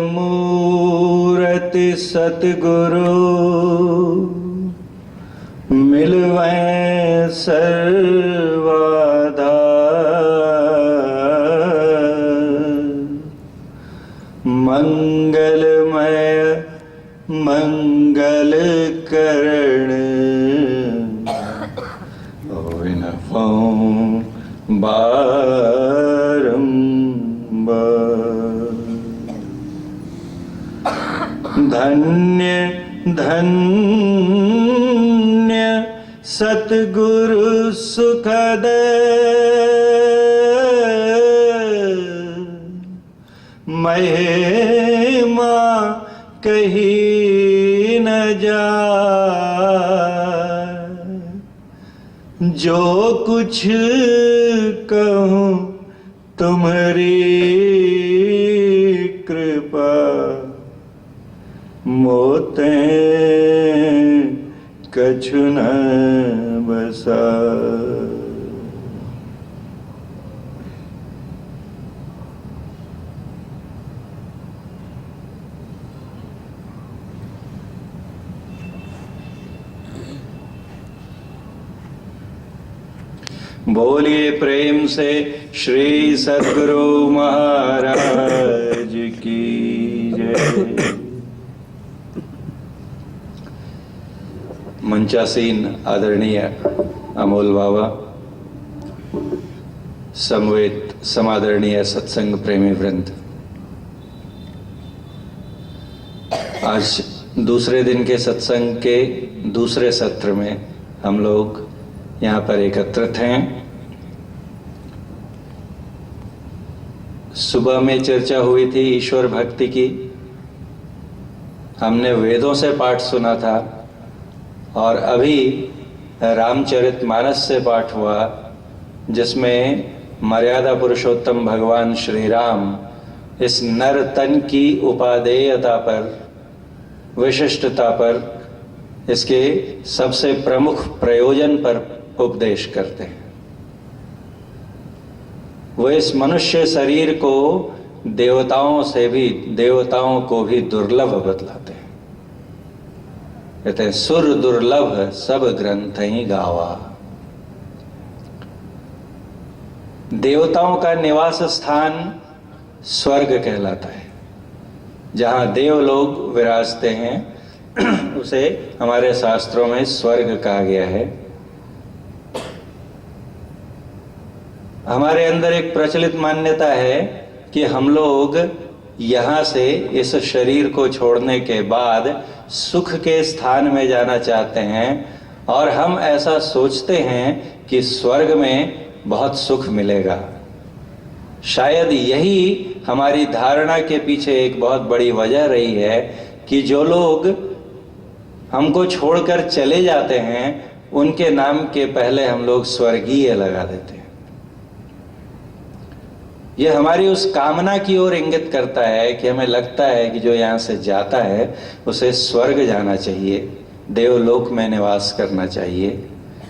मूरति सतगुरु मिलवैं सर्वाधार। मंगलमय मंगल करण बारंबार। धन्य धन्य सतगुरु सुखद महिमा कही न जाए। जो कुछ कहूँ तुम्हारी कृपा मोते कछु न बसा। बोलिए प्रेम से श्री सद्गुरु महाराज की जय। मंचासीन आदरणीय अमोल बाबा, समवेत समादरणीय सत्संग प्रेमी वृंद, आज दूसरे दिन के सत्संग के दूसरे सत्र में हम लोग यहाँ पर एकत्रित हैं। सुबह में चर्चा हुई थी ईश्वर भक्ति की। हमने वेदों से पाठ सुना था और अभी रामचरितमानस से पाठ हुआ, जिसमें मर्यादा पुरुषोत्तम भगवान श्री राम इस नर तन की उपादेयता पर, विशिष्टता पर, इसके सबसे प्रमुख प्रयोजन पर उपदेश करते हैं। वो इस मनुष्य शरीर को देवताओं को भी दुर्लभ बतलाते हैं। कहते हैं सुर दुर्लभ सब ग्रंथ ही गावा। देवताओं का निवास स्थान स्वर्ग कहलाता है। जहां देव लोग विराजते हैं उसे हमारे शास्त्रों में स्वर्ग कहा गया है। हमारे अंदर एक प्रचलित मान्यता है कि हम लोग यहाँ से इस शरीर को छोड़ने के बाद सुख के स्थान में जाना चाहते हैं और हम ऐसा सोचते हैं कि स्वर्ग में बहुत सुख मिलेगा। शायद यही हमारी धारणा के पीछे एक बहुत बड़ी वजह रही है कि जो लोग हमको छोड़कर चले जाते हैं उनके नाम के पहले हम लोग स्वर्गीय लगा देते हैं। यह हमारी उस कामना की ओर इंगित करता है कि हमें लगता है कि जो यहाँ से जाता है उसे स्वर्ग जाना चाहिए, देवलोक में निवास करना चाहिए।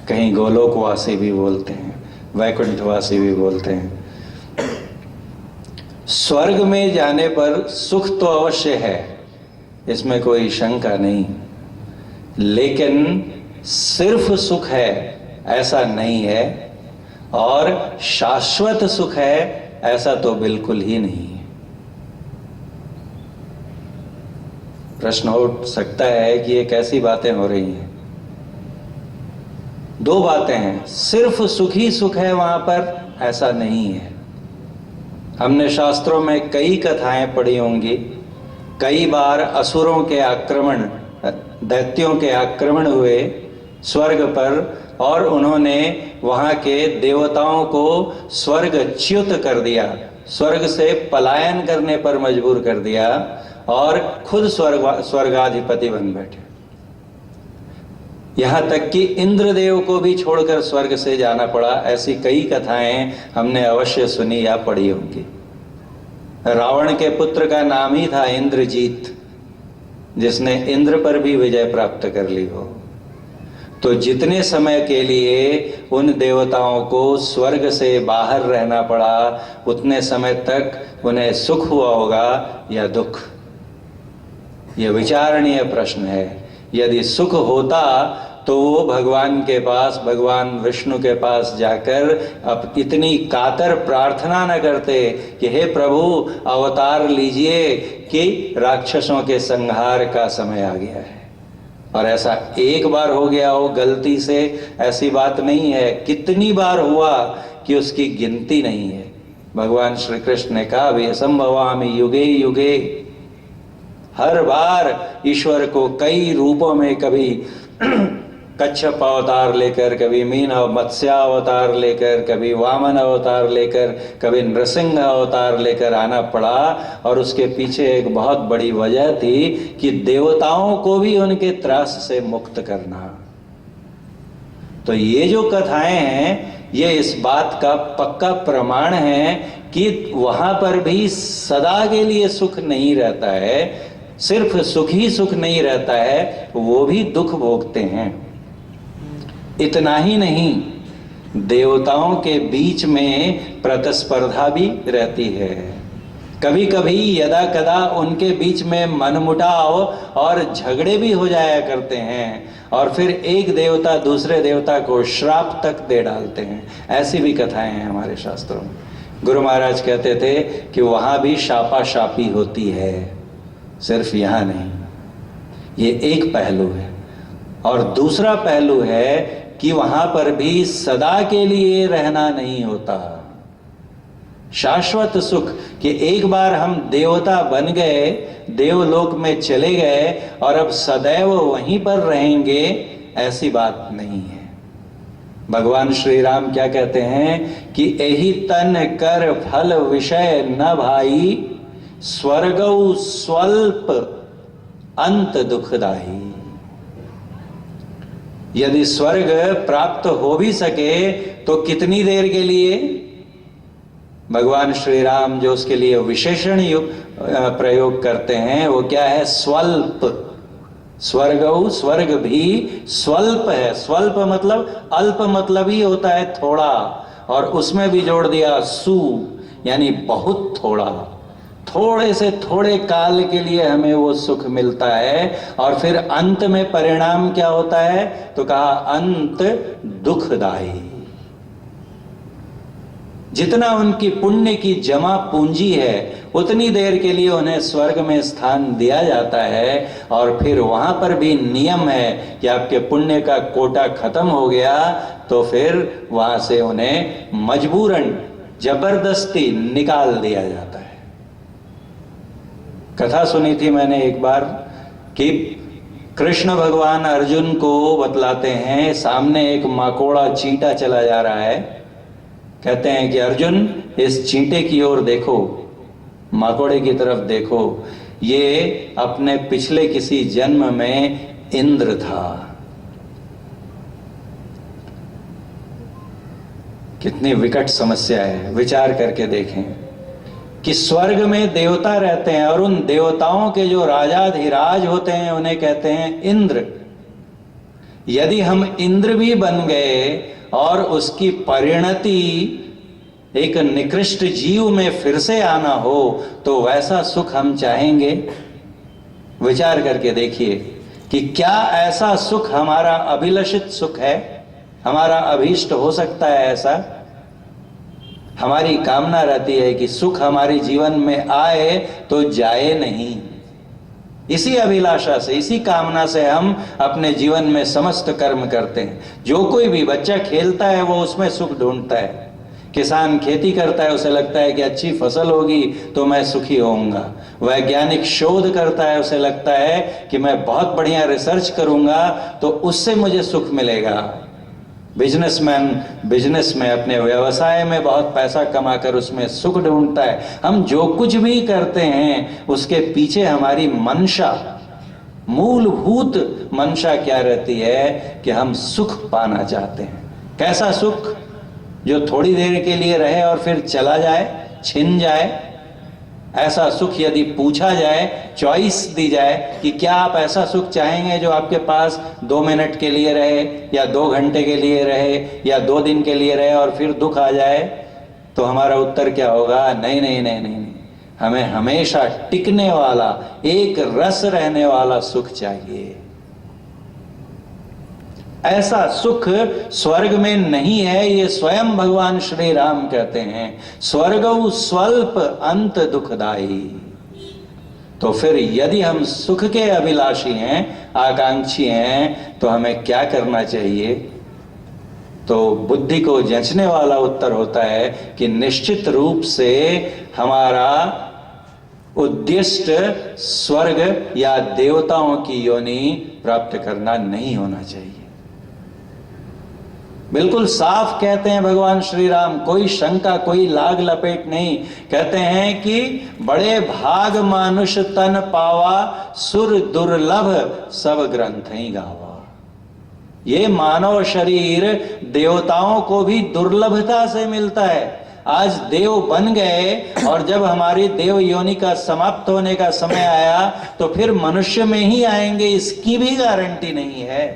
कहीं गोलोकवासी भी बोलते हैं, वैकुंठवासी भी बोलते हैं। स्वर्ग में जाने पर सुख तो अवश्य है, इसमें कोई शंका नहीं, लेकिन सिर्फ सुख है ऐसा नहीं है और शाश्वत सुख है ऐसा तो बिल्कुल ही नहीं है। प्रश्न उठ सकता है कि ये कैसी बातें हो रही हैं। दो बातें हैं, सिर्फ सुख ही सुख है वहां पर ऐसा नहीं है। हमने शास्त्रों में कई कथाएं पढ़ी होंगी, कई बार असुरों के आक्रमण, दैत्यों के आक्रमण हुए स्वर्ग पर और उन्होंने वहां के देवताओं को स्वर्गच्युत कर दिया, स्वर्ग से पलायन करने पर मजबूर कर दिया और खुद स्वर्गाधिपति बन बैठे। यहां तक कि इंद्रदेव को भी छोड़कर स्वर्ग से जाना पड़ा। ऐसी कई कथाएं हमने अवश्य सुनी या पढ़ी होंगी। रावण के पुत्र का नाम ही था इंद्रजीत, जिसने इंद्र पर भी विजय प्राप्त कर ली हो। तो जितने समय के लिए उन देवताओं को स्वर्ग से बाहर रहना पड़ा, उतने समय तक उन्हें सुख हुआ होगा या दुख? यह विचारणीय प्रश्न है। यदि सुख होता तो वो भगवान के पास, भगवान विष्णु के पास जाकर अब इतनी कातर प्रार्थना न करते कि हे प्रभु अवतार लीजिए कि राक्षसों के संहार का समय आ गया है। और ऐसा एक बार हो गया हो गलती से, ऐसी बात नहीं है। कितनी बार हुआ कि उसकी गिनती नहीं है। भगवान श्री कृष्ण ने कहा वे संभवामि युगे युगे। हर बार ईश्वर को कई रूपों में, कभी कच्छप अवतार लेकर, कभी मीन मत्स्य अवतार लेकर, कभी वामन अवतार लेकर, कभी नृसिंह अवतार लेकर आना पड़ा। और उसके पीछे एक बहुत बड़ी वजह थी कि देवताओं को भी उनके त्रास से मुक्त करना। तो ये जो कथाएं हैं ये इस बात का पक्का प्रमाण है कि वहां पर भी सदा के लिए सुख नहीं रहता है। सिर्फ सुख ही सुख नहीं रहता है, वो भी दुख भोगते हैं। इतना ही नहीं, देवताओं के बीच में प्रतिस्पर्धा भी रहती है। कभी कभी यदा कदा उनके बीच में मनमुटाव और झगड़े भी हो जाया करते हैं, और फिर एक देवता दूसरे देवता को श्राप तक दे डालते हैं। ऐसी भी कथाएं हैं हमारे शास्त्रों में। गुरु महाराज कहते थे कि वहां भी शापा शापी होती है, सिर्फ यहां नहीं। ये एक पहलू है। और दूसरा पहलू है कि वहां पर भी सदा के लिए रहना नहीं होता। शाश्वत सुख कि एक बार हम देवता बन गए, देवलोक में चले गए और अब सदैव वहीं पर रहेंगे, ऐसी बात नहीं है। भगवान श्री राम क्या कहते हैं कि एहि तन कर फल विषय न भाई, स्वर्गौ स्वल्प अंत दुखदाई। यदि स्वर्ग प्राप्त हो भी सके तो कितनी देर के लिए? भगवान श्री राम जो उसके लिए विशेषण प्रयोग करते हैं वो क्या है? स्वल्प। स्वर्गौ, स्वर्ग भी स्वल्प है। स्वल्प मतलब अल्प मतलब ही होता है थोड़ा, और उसमें भी जोड़ दिया सु, यानी बहुत थोड़ा। थोड़े से थोड़े काल के लिए हमें वो सुख मिलता है, और फिर अंत में परिणाम क्या होता है? तो कहा अंत दुखदाई। जितना उनकी पुण्य की जमा पूंजी है उतनी देर के लिए उन्हें स्वर्ग में स्थान दिया जाता है, और फिर वहां पर भी नियम है कि आपके पुण्य का कोटा खत्म हो गया तो फिर वहां से उन्हें मजबूरन, जबरदस्ती निकाल दिया जाता है। कथा सुनी थी मैंने एक बार कि कृष्ण भगवान अर्जुन को बतलाते हैं, सामने एक माकोड़ा चींटा चला जा रहा है। कहते हैं कि अर्जुन इस चींटे की ओर देखो, माकोड़े की तरफ देखो, ये अपने पिछले किसी जन्म में इंद्र था। कितनी विकट समस्या है, विचार करके देखें कि स्वर्ग में देवता रहते हैं और उन देवताओं के जो राजाधिराज होते हैं उन्हें कहते हैं इंद्र। यदि हम इंद्र भी बन गए और उसकी परिणति एक निकृष्ट जीव में फिर से आना हो तो वैसा सुख हम चाहेंगे? विचार करके देखिए कि क्या ऐसा सुख हमारा अभिलषित सुख है, हमारा अभीष्ट हो सकता है? ऐसा हमारी कामना रहती है कि सुख हमारे जीवन में आए तो जाए नहीं। इसी अभिलाषा से, इसी कामना से हम अपने जीवन में समस्त कर्म करते हैं। जो कोई भी बच्चा खेलता है वो उसमें सुख ढूंढता है। किसान खेती करता है, उसे लगता है कि अच्छी फसल होगी तो मैं सुखी होऊंगा। वैज्ञानिक शोध करता है, उसे लगता है कि मैं बहुत बढ़िया रिसर्च करूंगा तो उससे मुझे सुख मिलेगा। बिजनेसमैन बिजनेस में, अपने व्यवसाय में बहुत पैसा कमाकर उसमें सुख ढूंढता है। हम जो कुछ भी करते हैं उसके पीछे हमारी मंशा, मूलभूत मंशा क्या रहती है कि हम सुख पाना चाहते हैं। कैसा सुख? जो थोड़ी देर के लिए रहे और फिर चला जाए, छिन जाए। ऐसा सुख यदि पूछा जाए, चॉइस दी जाए कि क्या आप ऐसा सुख चाहेंगे जो आपके पास 2 मिनट के लिए रहे, या 2 घंटे के लिए रहे, या 2 दिन के लिए रहे और फिर दुख आ जाए, तो हमारा उत्तर क्या होगा? नहीं नहीं नहीं नहीं नहीं, हमें हमेशा टिकने वाला, एक रस रहने वाला सुख चाहिए। ऐसा सुख स्वर्ग में नहीं है, ये स्वयं भगवान श्री राम कहते हैं, स्वर्गौ स्वल्प अंत दुखदाई। तो फिर यदि हम सुख के अभिलाषी हैं, आकांक्षी हैं, तो हमें क्या करना चाहिए? तो बुद्धि को जंचने वाला उत्तर होता है कि निश्चित रूप से हमारा उद्दिष्ट स्वर्ग या देवताओं की योनि प्राप्त करना नहीं होना चाहिए। बिल्कुल साफ कहते हैं भगवान श्री राम, कोई शंका, कोई लाग लपेट नहीं। कहते हैं कि बड़े भाग मानुष तन पावा, सुर दुर्लभ सब ग्रंथ ही गावा। ये मानव शरीर देवताओं को भी दुर्लभता से मिलता है। आज देव बन गए और जब हमारी देव योनि का समाप्त होने का समय आया तो फिर मनुष्य में ही आएंगे, इसकी भी गारंटी नहीं है।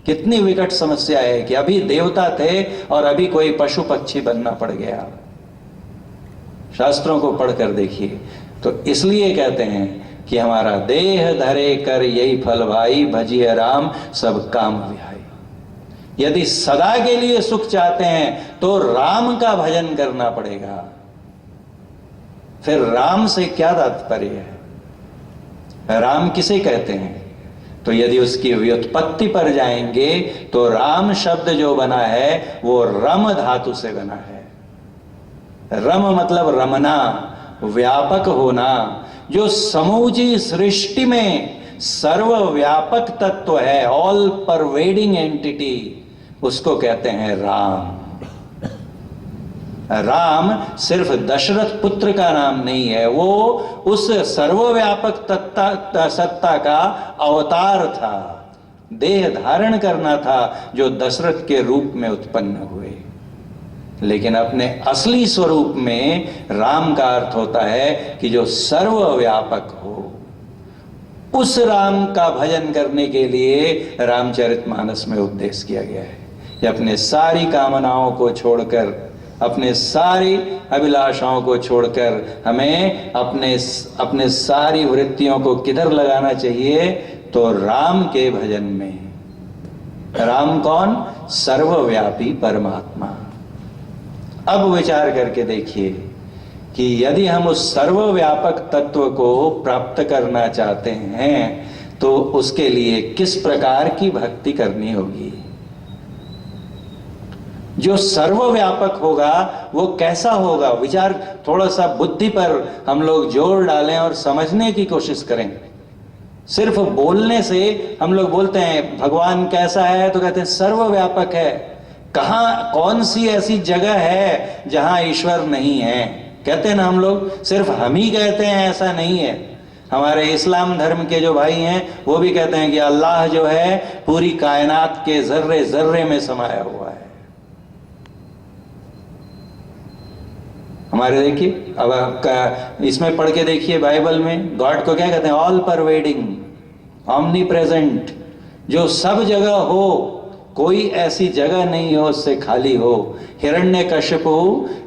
कितनी विकट समस्या है कि अभी देवता थे और अभी कोई पशु पक्षी बनना पड़ गया। शास्त्रों को पढ़कर देखिए। तो इसलिए कहते हैं कि हमारा देह धरे कर यही फल भाई, भजिए राम सब काम विहाई। यदि सदा के लिए सुख चाहते हैं तो राम का भजन करना पड़ेगा। फिर राम से क्या तात्पर्य है? राम किसे कहते हैं? तो यदि उसकी व्युत्पत्ति पर जाएंगे तो राम शब्द जो बना है वो रम धातु से बना है। रम मतलब रमना, व्यापक होना। जो समूची सृष्टि में सर्वव्यापक तत्व है, ऑल परवेडिंग एंटिटी, उसको कहते हैं राम। राम सिर्फ दशरथ पुत्र का नाम नहीं है, वो उस सर्वव्यापक सत्ता का अवतार था। देह धारण करना था जो दशरथ के रूप में उत्पन्न हुए। लेकिन अपने असली स्वरूप में राम का अर्थ होता है कि जो सर्वव्यापक हो। उस राम का भजन करने के लिए रामचरितमानस में उपदेश किया गया है कि अपने सारी कामनाओं को छोड़कर, अपने सारी अभिलाषाओं को छोड़कर हमें अपने सारी वृत्तियों को किधर लगाना चाहिए? तो राम के भजन में। राम कौन? सर्वव्यापी परमात्मा। अब विचार करके देखिए कि यदि हम उस सर्वव्यापक तत्व को प्राप्त करना चाहते हैं तो उसके लिए किस प्रकार की भक्ति करनी होगी? जो सर्वव्यापक होगा वो कैसा होगा? विचार थोड़ा सा बुद्धि पर हम लोग जोर डालें और समझने की कोशिश करें। सिर्फ बोलने से हम लोग बोलते हैं भगवान कैसा है, तो कहते हैं सर्वव्यापक है। कहां, कौन सी ऐसी जगह है जहां ईश्वर नहीं है? कहते हैं ना हम लोग, सिर्फ हम ही कहते हैं, ऐसा नहीं है। हमारे इस्लाम धर्म के जो भाई हैं वो भी कहते हैं कि अल्लाह जो है पूरी कायनात के जर्रे जर्रे में समाया हुआ है। हमारे देखिए, अब आपका इसमें पढ़ के देखिए बाइबल में गॉड को क्या कहते हैं? ऑल परवेडिंग, ऑमनी प्रेजेंट, जो सब जगह हो, कोई ऐसी जगह नहीं हो उससे खाली हो। हिरण्यकश्यपु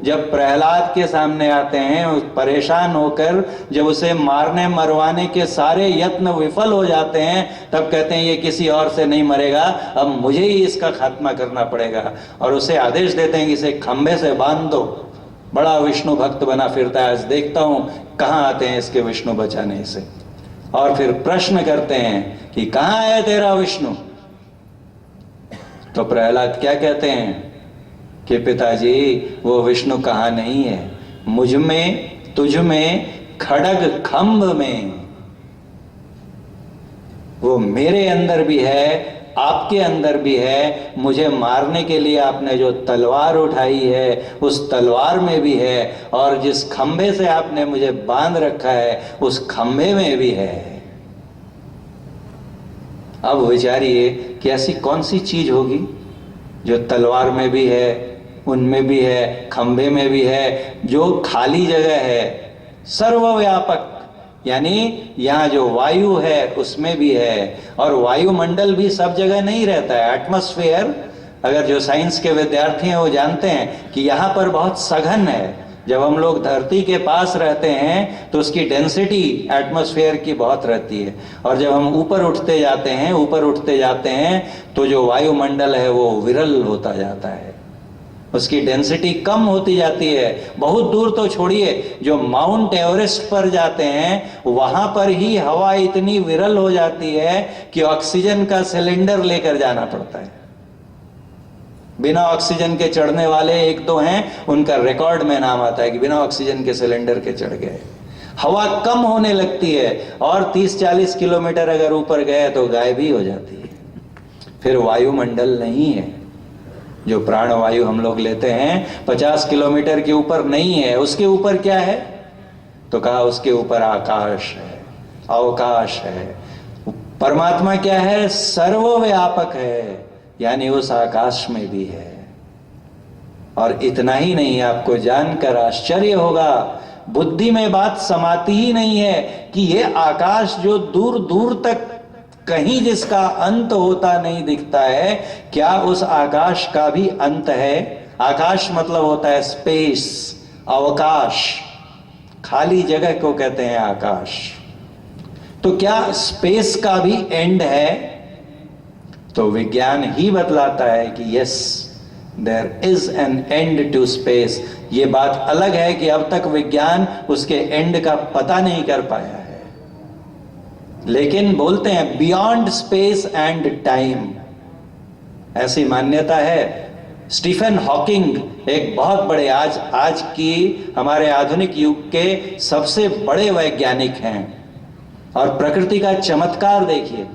जब प्रहलाद के सामने आते हैं, परेशान होकर जब उसे मारने मरवाने के सारे यत्न विफल हो जाते हैं, तब कहते हैं ये किसी और से नहीं मरेगा, अब मुझे ही इसका खात्मा करना पड़ेगा। और उसे आदेश देते हैं कि इसे खंभे से बांध दो। बड़ा विष्णु भक्त बना फिरता है, आज देखता हूं कहां आते हैं इसके विष्णु बचाने से। और फिर प्रश्न करते हैं कि कहां है तेरा विष्णु? तो प्रहलाद क्या कहते हैं कि पिताजी वो विष्णु कहां नहीं है, मुझ में, तुझ में, खड़ग खंभ में। वो मेरे अंदर भी है, आपके अंदर भी है। मुझे मारने के लिए आपने जो तलवार उठाई है उस तलवार में भी है, और जिस खंभे से आपने मुझे बांध रखा है उस खंभे में भी है। अब विचारिए कि ऐसी कौन सी चीज होगी जो तलवार में भी है, उनमें भी है, खंभे में भी है, जो खाली जगह है, सर्वव्यापक, यानी यहाँ जो वायु है उसमें भी है, और वायुमंडल भी सब जगह नहीं रहता है। एटमॉस्फेयर, अगर जो साइंस के विद्यार्थी हैं वो जानते हैं कि यहाँ पर बहुत सघन है। जब हम लोग धरती के पास रहते हैं तो उसकी डेंसिटी एटमॉस्फेयर की बहुत रहती है, और जब हम ऊपर उठते जाते हैं तो जो वायुमंडल है वो विरल होता जाता है, उसकी डेंसिटी कम होती जाती है। बहुत दूर तो छोड़िए, जो माउंट एवरेस्ट पर जाते हैं वहां पर ही हवा इतनी विरल हो जाती है कि ऑक्सीजन का सिलेंडर लेकर जाना पड़ता है। बिना ऑक्सीजन के चढ़ने वाले एक दो हैं, उनका रिकॉर्ड में नाम आता है कि बिना ऑक्सीजन के सिलेंडर के चढ़ गए। हवा कम होने लगती है और 30-40 किलोमीटर अगर ऊपर गए तो गायब ही हो जाती है। फिर वायुमंडल नहीं है। जो प्राणवायु हम लोग लेते हैं 50 किलोमीटर के ऊपर नहीं है। उसके ऊपर क्या है? तो कहा उसके ऊपर आकाश है, अवकाश है। परमात्मा क्या है? सर्वव्यापक है, यानी उस आकाश में भी है। और इतना ही नहीं, आपको जानकर आश्चर्य होगा, बुद्धि में बात समाती ही नहीं है कि ये आकाश जो दूर दूर तक कहीं जिसका अंत होता नहीं दिखता है, क्या उस आकाश का भी अंत है? आकाश मतलब होता है स्पेस, अवकाश, खाली जगह को कहते हैं आकाश। तो क्या स्पेस का भी एंड है? तो विज्ञान ही बतलाता है कि yes, there is an end to space. ये बात अलग है कि अब तक विज्ञान उसके एंड का पता नहीं कर पाया है, लेकिन बोलते हैं बियॉन्ड स्पेस एंड टाइम, ऐसी मान्यता है। स्टीफन हॉकिंग एक बहुत बड़े आज की हमारे आधुनिक युग के सबसे बड़े वैज्ञानिक हैं। और प्रकृति का चमत्कार देखिए,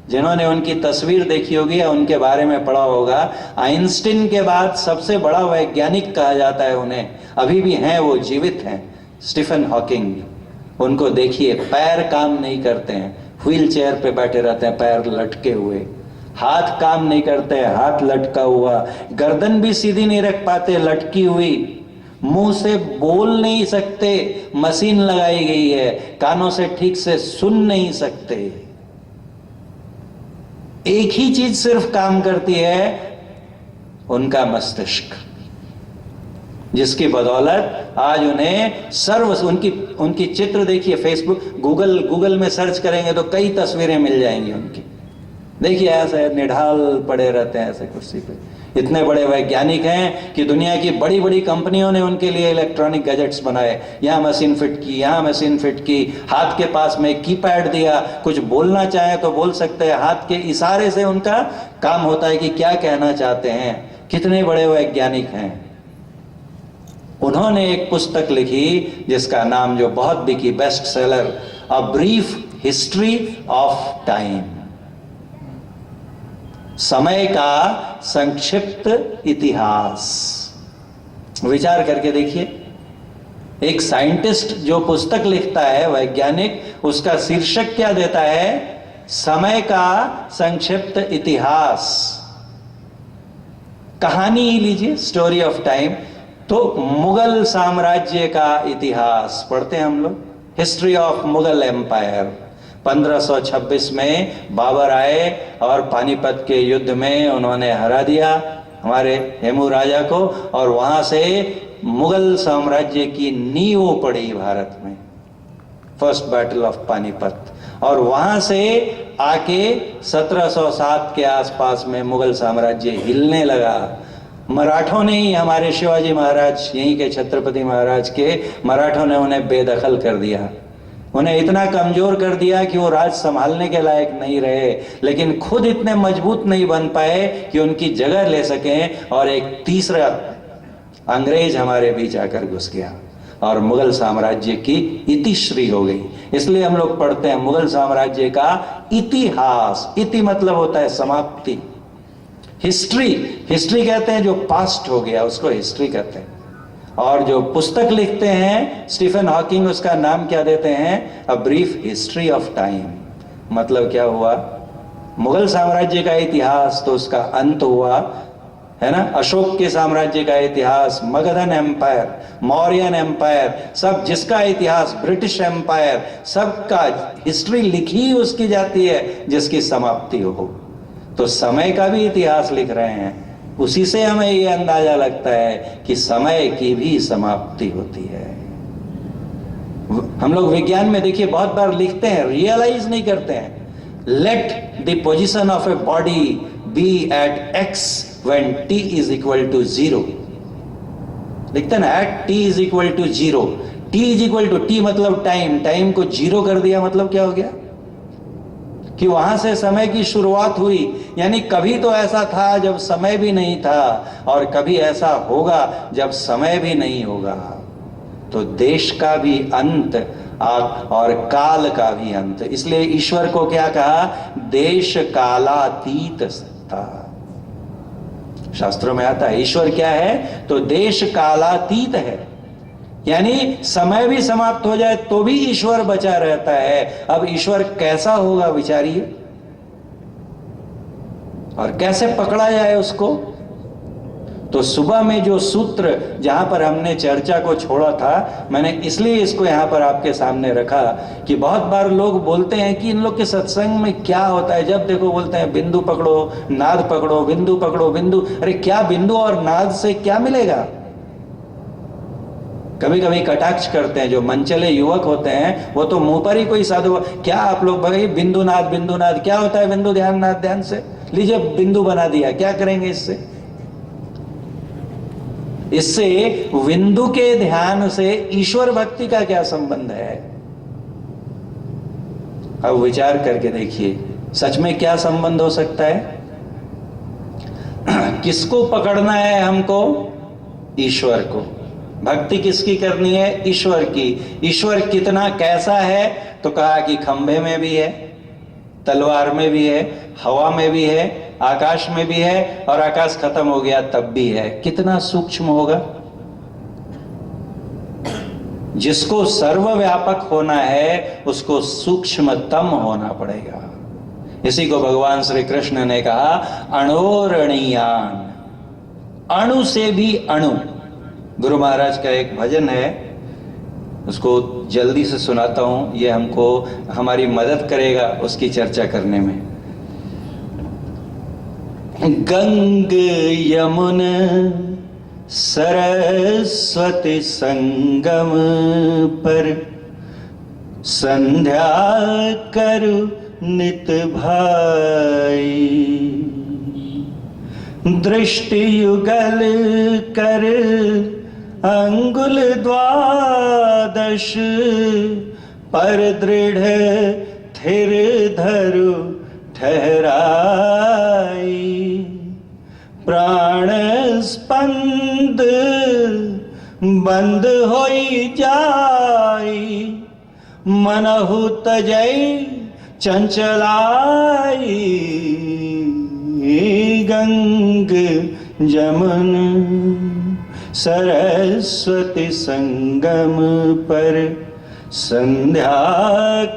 जिन्होंने उनकी तस्वीर देखी होगी या उनके बारे में पढ़ा होगा, आइंस्टीन के बाद सबसे बड़ा वैज्ञानिक कहा जाता है उन्हें। अभी भी हैं, वो जीवित हैं, स्टीफन हॉकिंग। उनको देखिए, पैर काम नहीं करते हैं, व्हील चेयर पे बैठे रहते हैं, पैर लटके हुए। हाथ काम नहीं करते हैं, हाथ लटका हुआ। गर्दन भी सीधी नहीं रख पाते, लटकी हुई। मुंह से बोल नहीं सकते, मशीन लगाई गई है। कानों से ठीक से सुन नहीं सकते। एक ही चीज सिर्फ काम करती है, उनका मस्तिष्क, जिसकी बदौलत आज उन्हें उनकी चित्र देखिए, फेसबुक गूगल में सर्च करेंगे तो कई तस्वीरें मिल जाएंगी उनकी। देखिए ऐसे निढाल पड़े रहते हैं ऐसे कुर्सी पे। इतने बड़े वैज्ञानिक हैं कि दुनिया की बड़ी बड़ी कंपनियों ने उनके लिए इलेक्ट्रॉनिक गैजेट्स बनाए। यहाँ मशीन फिट की, यहाँ मशीन फिट की, हाथ के पास में कीपैड दिया, कुछ बोलना चाहे तो बोल सकते हैं, हाथ के इशारे से उनका काम होता है कि क्या कहना चाहते हैं। कितने बड़े वैज्ञानिक हैं। उन्होंने एक पुस्तक लिखी जिसका नाम जो बहुत बिकी, best seller, a brief history of time, समय का संक्षिप्त इतिहास। विचार करके देखिए, एक साइंटिस्ट जो पुस्तक लिखता है, वैज्ञानिक, उसका शीर्षक क्या देता है? समय का संक्षिप्त इतिहास। कहानी लीजिए, स्टोरी ऑफ टाइम। तो मुगल साम्राज्य का इतिहास पढ़ते हैं हम लोग, हिस्ट्री ऑफ मुगल एम्पायर। 1526 में बाबर आए और पानीपत के युद्ध में उन्होंने हरा दिया हमारे हेमू राजा को, और वहां से मुगल साम्राज्य की नींव पड़ी भारत में, फर्स्ट बैटल ऑफ पानीपत। और वहां से आके 1707 के आसपास में मुगल साम्राज्य हिलने लगा। मराठों ने ही, हमारे शिवाजी महाराज, यहीं के छत्रपति महाराज के, मराठों ने उन्हें बेदखल कर दिया। उन्हें इतना कमजोर कर दिया कि वो राज संभालने के लायक नहीं रहे, लेकिन खुद इतने मजबूत नहीं बन पाए कि उनकी जगह ले सकें। और एक तीसरा अंग्रेज हमारे बीच आकर घुस गया और मुगल साम्राज्य की इतिश्री हो गई। इसलिए हम लोग पढ़ते हैं मुगल साम्राज्य का इतिहास। इति मतलब होता है समाप्ति। हिस्ट्री कहते हैं जो पास्ट हो गया, उसको हिस्ट्री कहते हैं। और जो पुस्तक लिखते हैं स्टीफन हॉकिंग, उसका नाम क्या देते हैं? A brief history of time. मतलब क्या हुआ? मुगल साम्राज्य का इतिहास तो उसका अंत हुआ है ना। अशोक के साम्राज्य का इतिहास, मगधन एम्पायर, मौर्यन एम्पायर, सब जिसका इतिहास, ब्रिटिश एम्पायर, सबका हिस्ट्री लिखी उसकी जाती है जिसकी समाप्ति हो। तो समय का भी इतिहास लिख रहे हैं, उसी से हमें ये अंदाजा लगता है कि समय की भी समाप्ति होती है। हम लोग विज्ञान में देखिए बहुत बार लिखते हैं, रियलाइज नहीं करते हैं। Let the position of a body be at X when t is equal to 0, लिखते हैं ना, at t is equal to 0। t is equal to, t मतलब टाइम, टाइम को 0 कर दिया, मतलब क्या हो गया कि वहां से समय की शुरुआत हुई। यानी कभी तो ऐसा था जब समय भी नहीं था, और कभी ऐसा होगा जब समय भी नहीं होगा। तो देश का भी अंत और काल का भी अंत। इसलिए ईश्वर को क्या कहा, देश कालातीत सत्ता। शास्त्रों में आता है ईश्वर क्या है, तो देश कालातीत है। यानी समय भी समाप्त हो जाए तो भी ईश्वर बचा रहता है। अब ईश्वर कैसा होगा विचारिए, और कैसे पकड़ा जाए उसको। तो सुबह में जो सूत्र जहां पर हमने चर्चा को छोड़ा था, मैंने इसलिए इसको यहां पर आपके सामने रखा कि बहुत बार लोग बोलते हैं कि इन लोग के सत्संग में क्या होता है, जब देखो बोलते हैं बिंदु पकड़ो, नाद पकड़ो, बिंदु पकड़ो, बिंदु। अरे क्या बिंदु और नाद से क्या मिलेगा। कभी कभी कटाक्ष करते हैं जो मनचले युवक होते हैं, वो तो मुंह पर ही कोई साधु, क्या आप लोग भाई बिंदु नाद क्या होता है, बिंदु ध्यान नाद ध्यान से, लीजिए बिंदु बना दिया, क्या करेंगे इससे। इससे बिंदु के ध्यान से ईश्वर भक्ति का क्या संबंध है। अब विचार करके देखिए सच में क्या संबंध हो सकता है। किसको पकड़ना है हमको, ईश्वर को। भक्ति किसकी करनी है, ईश्वर की। ईश्वर कितना कैसा है, तो कहा कि खंभे में भी है, तलवार में भी है, हवा में भी है, आकाश में भी है, और आकाश खत्म हो गया तब भी है। कितना सूक्ष्म होगा। जिसको सर्वव्यापक होना है उसको सूक्ष्मतम होना पड़ेगा। इसी को भगवान श्री कृष्ण ने कहा अणोरणीयान, अणु से भी अणु। गुरु महाराज का एक भजन है, उसको जल्दी से सुनाता हूं, ये हमको हमारी मदद करेगा उसकी चर्चा करने में। गंग यमुन सरस्वती संगम पर, संध्या करु नित भाई। दृष्टि युगल कर अंगुल द्वादश, पर दृढ़ थिर धरु ठहराई। प्राण स्पंद बंद होई जाई, मनहु तजई चंचलाई। गंग जमुन सरस्वती संगम पर, संध्या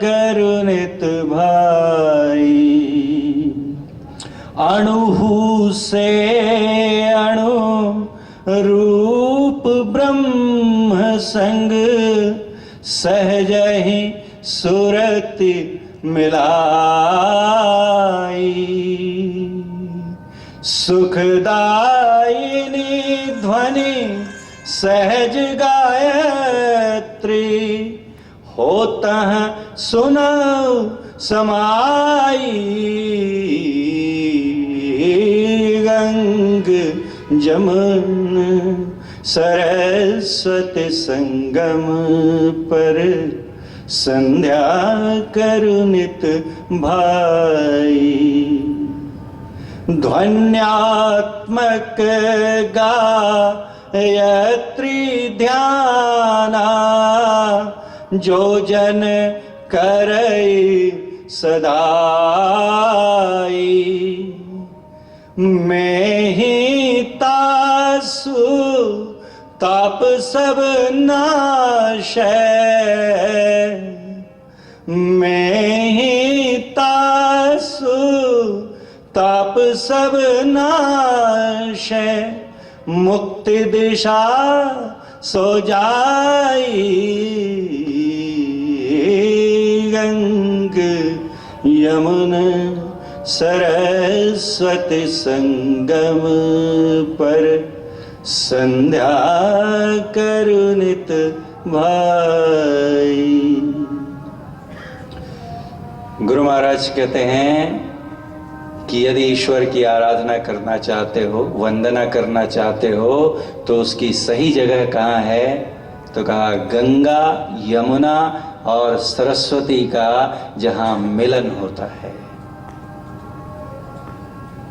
करु नित भाई। अणु से अणु रूप ब्रह्म संग, सहज ही सुरति मिलाई। सुखदायिनी ध्वनि सहज गायत्री, होता सुनाओ समाई। गंग जमुन सरस्वती संगम पर, संध्या करु नित भाई। ध्वन्यात्मक गायत्री ध्याना, जो जन करई सदाई। मैं ही तासु ताप सब नाशै, मैं ही तासु ताप सब नाश है, मुक्ति दिशा सो जाई, गंग यमुन सरस्वती संगम पर, संध्या करुणित भाई। गुरु महाराज कहते हैं कि यदि ईश्वर की आराधना करना चाहते हो, वंदना करना चाहते हो, तो उसकी सही जगह कहाँ है? तो कहा गंगा, यमुना और सरस्वती का जहां मिलन होता है।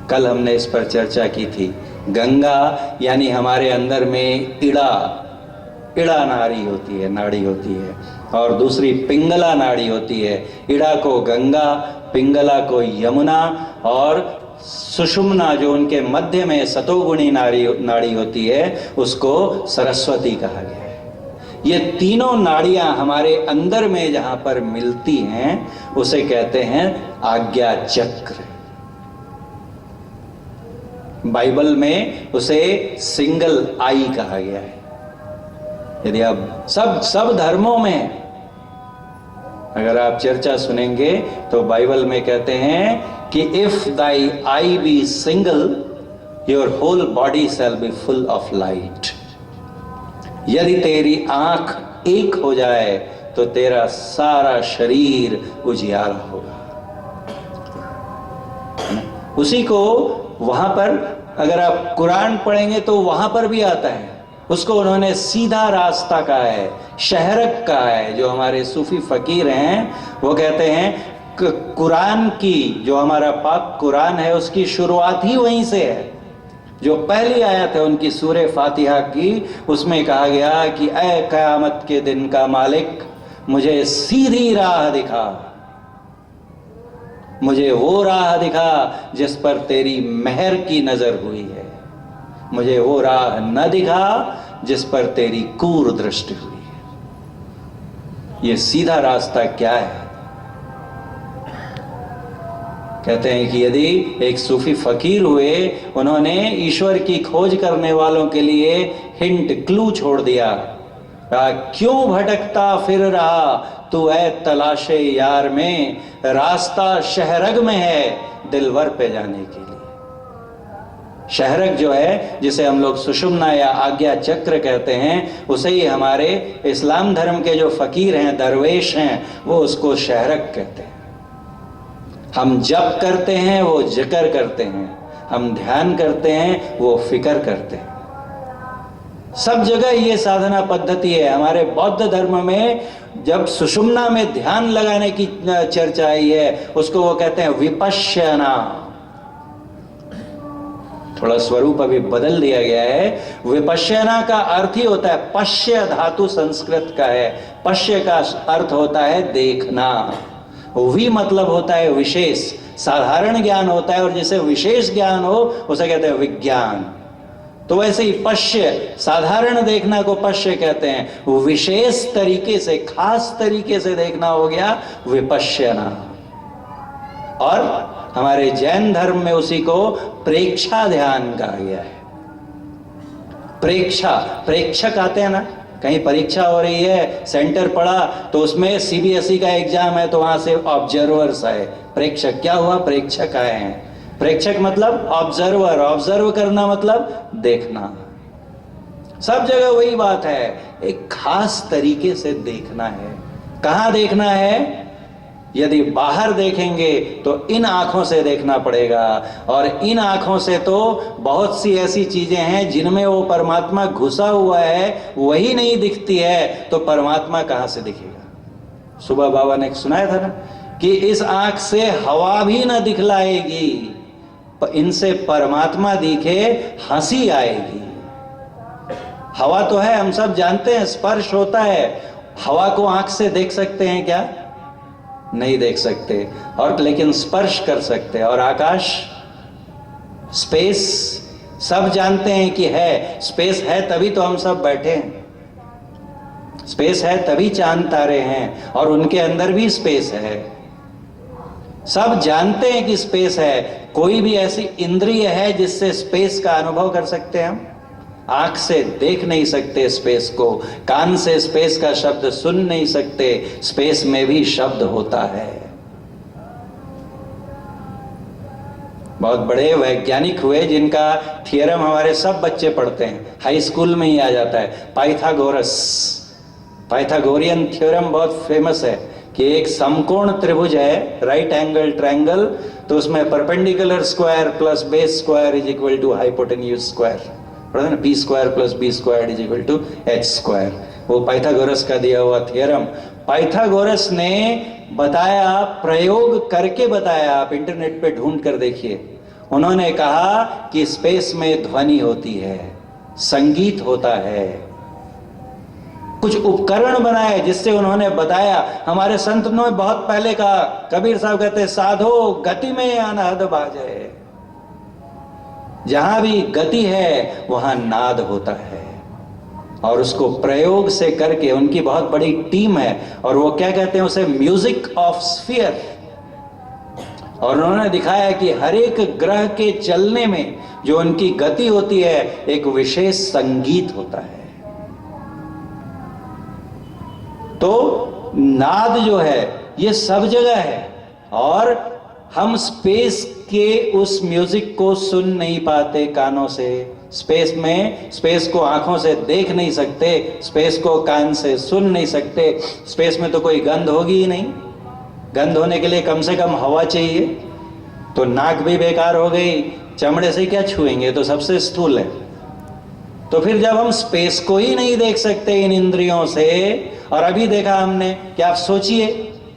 कल हमने इस पर चर्चा की थी। गंगा यानी हमारे अंदर में इड़ा नाड़ी होती है, नाड़ी होती है, और दूसरी पिंगला नाड़ी होती है। इड़ा को गंगा, पिंगला को यमुना, और सुषुम्ना जो उनके मध्य में सतोगुणी नाड़ी होती है, उसको सरस्वती कहा गया है। ये तीनों नाड़ियां हमारे अंदर में जहां पर मिलती हैं, उसे कहते हैं आज्ञा चक्र। बाइबल में उसे सिंगल आई कहा गया है। यदि आप सब धर्मों में अगर आप चर्चा सुनेंगे तो बाइबल में कहते हैं कि if thy eye be single, your whole body shall be full of light. यदि तेरी आंख एक हो जाए तो तेरा सारा शरीर उजियारा होगा। उसी को वहां पर अगर आप कुरान पढ़ेंगे तो वहां पर भी आता है। उसको उन्होंने सीधा रास्ता कहा है, शहरक कहा है। जो हमारे सूफी फकीर हैं वो कहते हैं कुरान की, जो हमारा पाक कुरान है, उसकी शुरुआत ही वहीं से है। जो पहली आयत है उनकी सूरे फातिहा की, उसमें कहा गया कि ऐ क़यामत के दिन का मालिक, मुझे सीधी राह दिखा, मुझे वो राह दिखा जिस पर तेरी मेहर की नजर हुई है, मुझे वो राह न दिखा जिस पर तेरी क्रूर दृष्टि हुई है। ये सीधा रास्ता क्या है? कहते हैं कि यदि एक सूफी फकीर हुए, उन्होंने ईश्वर की खोज करने वालों के लिए हिंट, क्लू छोड़ दिया। क्यों भटकता फिर रहा तू ऐ तलाशे यार में, रास्ता शहरग में है दिलवर पे जाने के लिए। शहरग जो है, जिसे हम लोग सुषुम्ना या आज्ञा चक्र कहते हैं, उसे ही हमारे इस्लाम धर्म के जो फकीर हैं, दरवेश हैं, वो उसको शहरग कहते हैं। हम जप करते हैं, वो जिक्र करते हैं। हम ध्यान करते हैं, वो फिक्र करते हैं। सब जगह ये साधना पद्धति है। हमारे बौद्ध धर्म में जब सुषुम्ना में ध्यान लगाने की चर्चा आई है, उसको वो कहते हैं विपश्यना। थोड़ा स्वरूप अभी बदल दिया गया है। विपश्यना का अर्थ ही होता है, पश्य धातु संस्कृत का है। पश्य का अर्थ होता है देखना। वि मतलब होता है विशेष, साधारण ज्ञान होता है, और जिसे विशेष ज्ञान हो उसे कहते हैं विज्ञान। तो वैसे ही पश्य, साधारण देखना को पश्य कहते हैं, विशेष तरीके से, खास तरीके से देखना हो गया विपश्यना। और हमारे जैन धर्म में उसी को प्रेक्षा ध्यान कहा गया है। प्रेक्षा, प्रेक्षक आते हैं ना, कहीं परीक्षा हो रही है, सेंटर पड़ा, तो उसमें सीबीएसई का एग्जाम है, तो वहां से ऑब्जर्वर्स आए। प्रेक्षक क्या हुआ? प्रेक्षक आए हैं। प्रेक्षक मतलब ऑब्जर्वर, ऑब्जर्व करना मतलब देखना। सब जगह वही बात है, एक खास तरीके से देखना है। कहां देखना है? यदि बाहर देखेंगे तो इन आंखों से देखना पड़ेगा, और इन आंखों से तो बहुत सी ऐसी चीजें हैं जिनमें वो परमात्मा घुसा हुआ है, वही नहीं दिखती है, तो परमात्मा कहां से दिखेगा? सुबह बाबा ने सुनाया था ना कि इस आंख से हवा भी ना दिखलाएगी, इनसे परमात्मा दिखे हंसी आएगी। हवा तो है, हम सब जानते हैं, स्पर्श होता है। हवा को आंख से देख सकते हैं क्या? नहीं देख सकते, और लेकिन स्पर्श कर सकते हैं। और आकाश, स्पेस, सब जानते हैं कि है। स्पेस है तभी तो हम सब बैठे हैं। स्पेस है तभी चांद तारे हैं, और उनके अंदर भी स्पेस है। सब जानते हैं कि स्पेस है। कोई भी ऐसी इंद्रिय है जिससे स्पेस का अनुभव कर सकते हैं हम? आंख से देख नहीं सकते स्पेस को, कान से स्पेस का शब्द सुन नहीं सकते, स्पेस में भी शब्द होता है। बहुत बड़े वैज्ञानिक हुए जिनका थियरम हमारे सब बच्चे पढ़ते हैं, हाई स्कूल में ही आ जाता है, पाइथागोरियन थ्योरम बहुत फेमस है कि एक समकोण त्रिभुज है, राइट एंगल ट्रायंगल, तो उसमें perpendicular square plus base square is equal to hypotenuse square, पढ़ा ना, B square plus B square is equal to H square. वो पाइथागोरस का दिया हुआ थियरम। पाइथागोरस ने बताया, प्रयोग करके बताया, आप इंटरनेट पे ढूंढ कर देखिए। उन्होंने कहा कि स्पेस में ध्वनि होती है, संगीत होता है, कुछ उपकरण बनाए जिससे उन्होंने बताया। हमारे संतों ने बहुत पहले कहा, कबीर साहब कहते साधो गति में अनहद बाजे, जहां भी गति है वहां नाद होता है। और उसको प्रयोग से करके, उनकी बहुत बड़ी टीम है और वो क्या कहते हैं उसे, म्यूजिक ऑफ स्फीयर। और उन्होंने दिखाया कि हर एक ग्रह के चलने में जो उनकी गति होती है, एक विशेष संगीत होता है। तो नाद जो है ये सब जगह है, और हम स्पेस के उस म्यूजिक को सुन नहीं पाते कानों से, स्पेस को आंखों से देख नहीं सकते, स्पेस को कान से सुन नहीं सकते। स्पेस में तो कोई गंध होगी ही नहीं, गंध होने के लिए कम से कम हवा चाहिए, तो नाक भी बेकार हो गई, चमड़े से क्या छुएंगे, तो सबसे स्थूल है। तो फिर जब हम स्पेस को ही नहीं देख सकते इन इंद्रियों से, और अभी देखा हमने कि आप सोचिए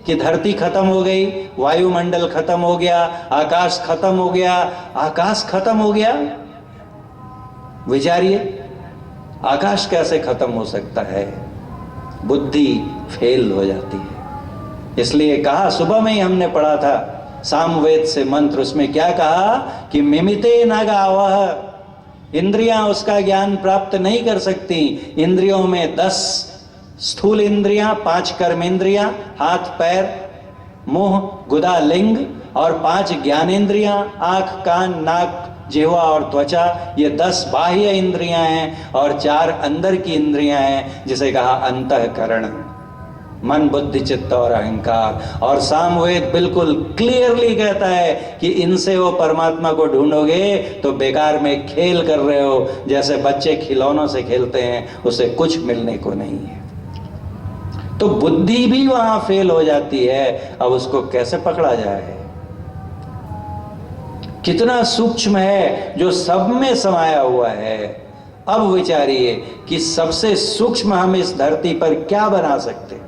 कि धरती खत्म हो गई, वायुमंडल खत्म हो गया, आकाश खत्म हो गया, आकाश खत्म हो गया, विचारिए आकाश कैसे खत्म हो सकता है? बुद्धि फेल हो जाती है। इसलिए कहा, सुबह में ही हमने पढ़ा था सामवेद से मंत्र, उसमें क्या कहा कि मिमिते न गावह, इंद्रियां उसका ज्ञान प्राप्त नहीं कर सकती। इंद्रियों में 10 स्थूल इंद्रियां, 5 कर्मेंद्रियां, हाथ पैर मुंह गुदा लिंग, और 5 ज्ञानेंद्रियां, आंख कान नाक जिह्वा और त्वचा, ये 10 बाह्य इंद्रियां हैं, और 4 अंदर की इंद्रियां हैं, जिसे कहा अंतःकरण, मन बुद्धि चित्त और अहंकार। और सामवेद बिल्कुल क्लियरली कहता है कि इनसे वो परमात्मा को ढूंढोगे तो बेकार में खेल कर रहे हो, जैसे बच्चे खिलौनों से खेलते हैं, उसे कुछ मिलने को नहीं है। तो बुद्धि भी वहां फेल हो जाती है। अब उसको कैसे पकड़ा जाए? कितना सूक्ष्म है, जो सब में समाया हुआ है। अब विचारिए कि सबसे सूक्ष्म हम इस धरती पर क्या बना सकते?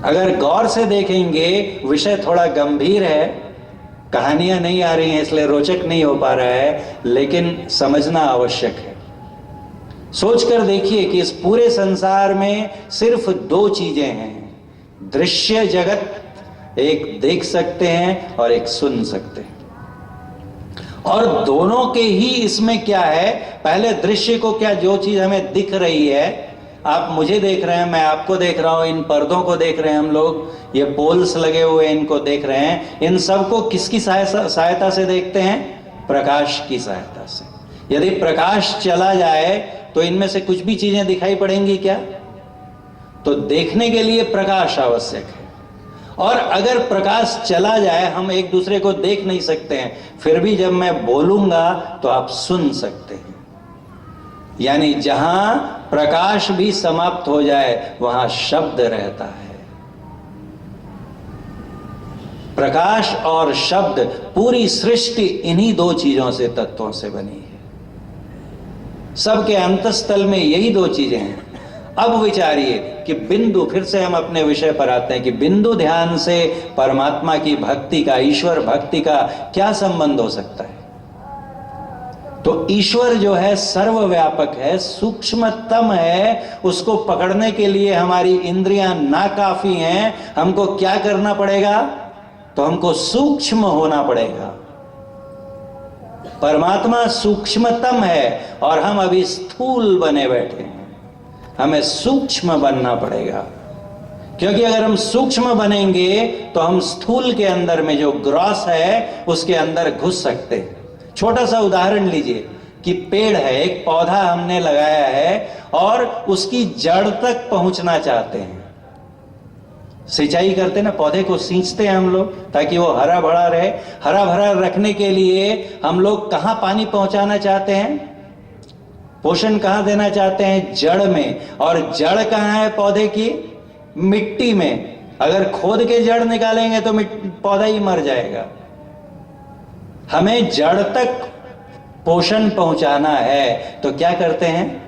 अगर गौर से देखेंगे, विषय थोड़ा गंभीर है, कहानियां नहीं आ रही हैं इसलिए रोचक नहीं हो पा रहा है, लेकिन समझना आवश्यक है। सोचकर देखिए कि इस पूरे संसार में सिर्फ 2 चीजें हैं, दृश्य जगत, एक देख सकते हैं और एक सुन सकते हैं, और दोनों के ही इसमें क्या है, पहले दृश्य को, क्या जो चीज हमें दिख रही है, आप मुझे देख रहे हैं, मैं आपको देख रहा हूं, इन पर्दों को देख रहे हैं हम लोग, ये पोल्स लगे हुए इनको देख रहे हैं, इन सबको किसकी सहायता से देखते हैं? प्रकाश की सहायता से। यदि प्रकाश चला जाए तो इनमें से कुछ भी चीजें दिखाई पड़ेंगी क्या? तो देखने के लिए प्रकाश आवश्यक है। और अगर प्रकाश चला जाए, हम एक दूसरे को देख नहीं सकते हैं, फिर भी जब मैं बोलूंगा तो आप सुन सकते हैं। यानी जहां प्रकाश भी समाप्त हो जाए वहां शब्द रहता है। प्रकाश और शब्द, पूरी सृष्टि इन्हीं 2 चीजों से, तत्वों से बनी है। सबके अंतस्थल में यही 2 चीजें हैं। अब विचारिए कि बिंदु, फिर से हम अपने विषय पर आते हैं कि बिंदु ध्यान से परमात्मा की भक्ति का, ईश्वर भक्ति का क्या संबंध हो सकता है? तो ईश्वर जो है सर्वव्यापक है, सूक्ष्मतम है, उसको पकड़ने के लिए हमारी इंद्रियां नाकाफी हैं। हमको क्या करना पड़ेगा? तो हमको सूक्ष्म होना पड़ेगा। परमात्मा सूक्ष्मतम है और हम अभी स्थूल बने बैठे हैं, हमें सूक्ष्म बनना पड़ेगा। क्योंकि अगर हम सूक्ष्म बनेंगे तो हम स्थूल के अंदर में जो ग्रॉस है उसके अंदर घुस सकते हैं। छोटा सा उदाहरण लीजिए कि पेड़ है, एक पौधा हमने लगाया है और उसकी जड़ तक पहुंचना चाहते हैं। सिंचाई करते हैं ना, पौधे को सींचते हैं हम लोग ताकि वो हरा भरा रहे। हरा भरा रखने के लिए हम लोग कहां पानी पहुंचाना चाहते हैं, पोषण कहां देना चाहते हैं, जड़ में। और जड़ कहां है पौधे की, मिट्टी में। अगर खोद के जड़ निकालेंगे तो पौधा ही मर जाएगा। हमें जड़ तक पोषण पहुंचाना है तो क्या करते हैं,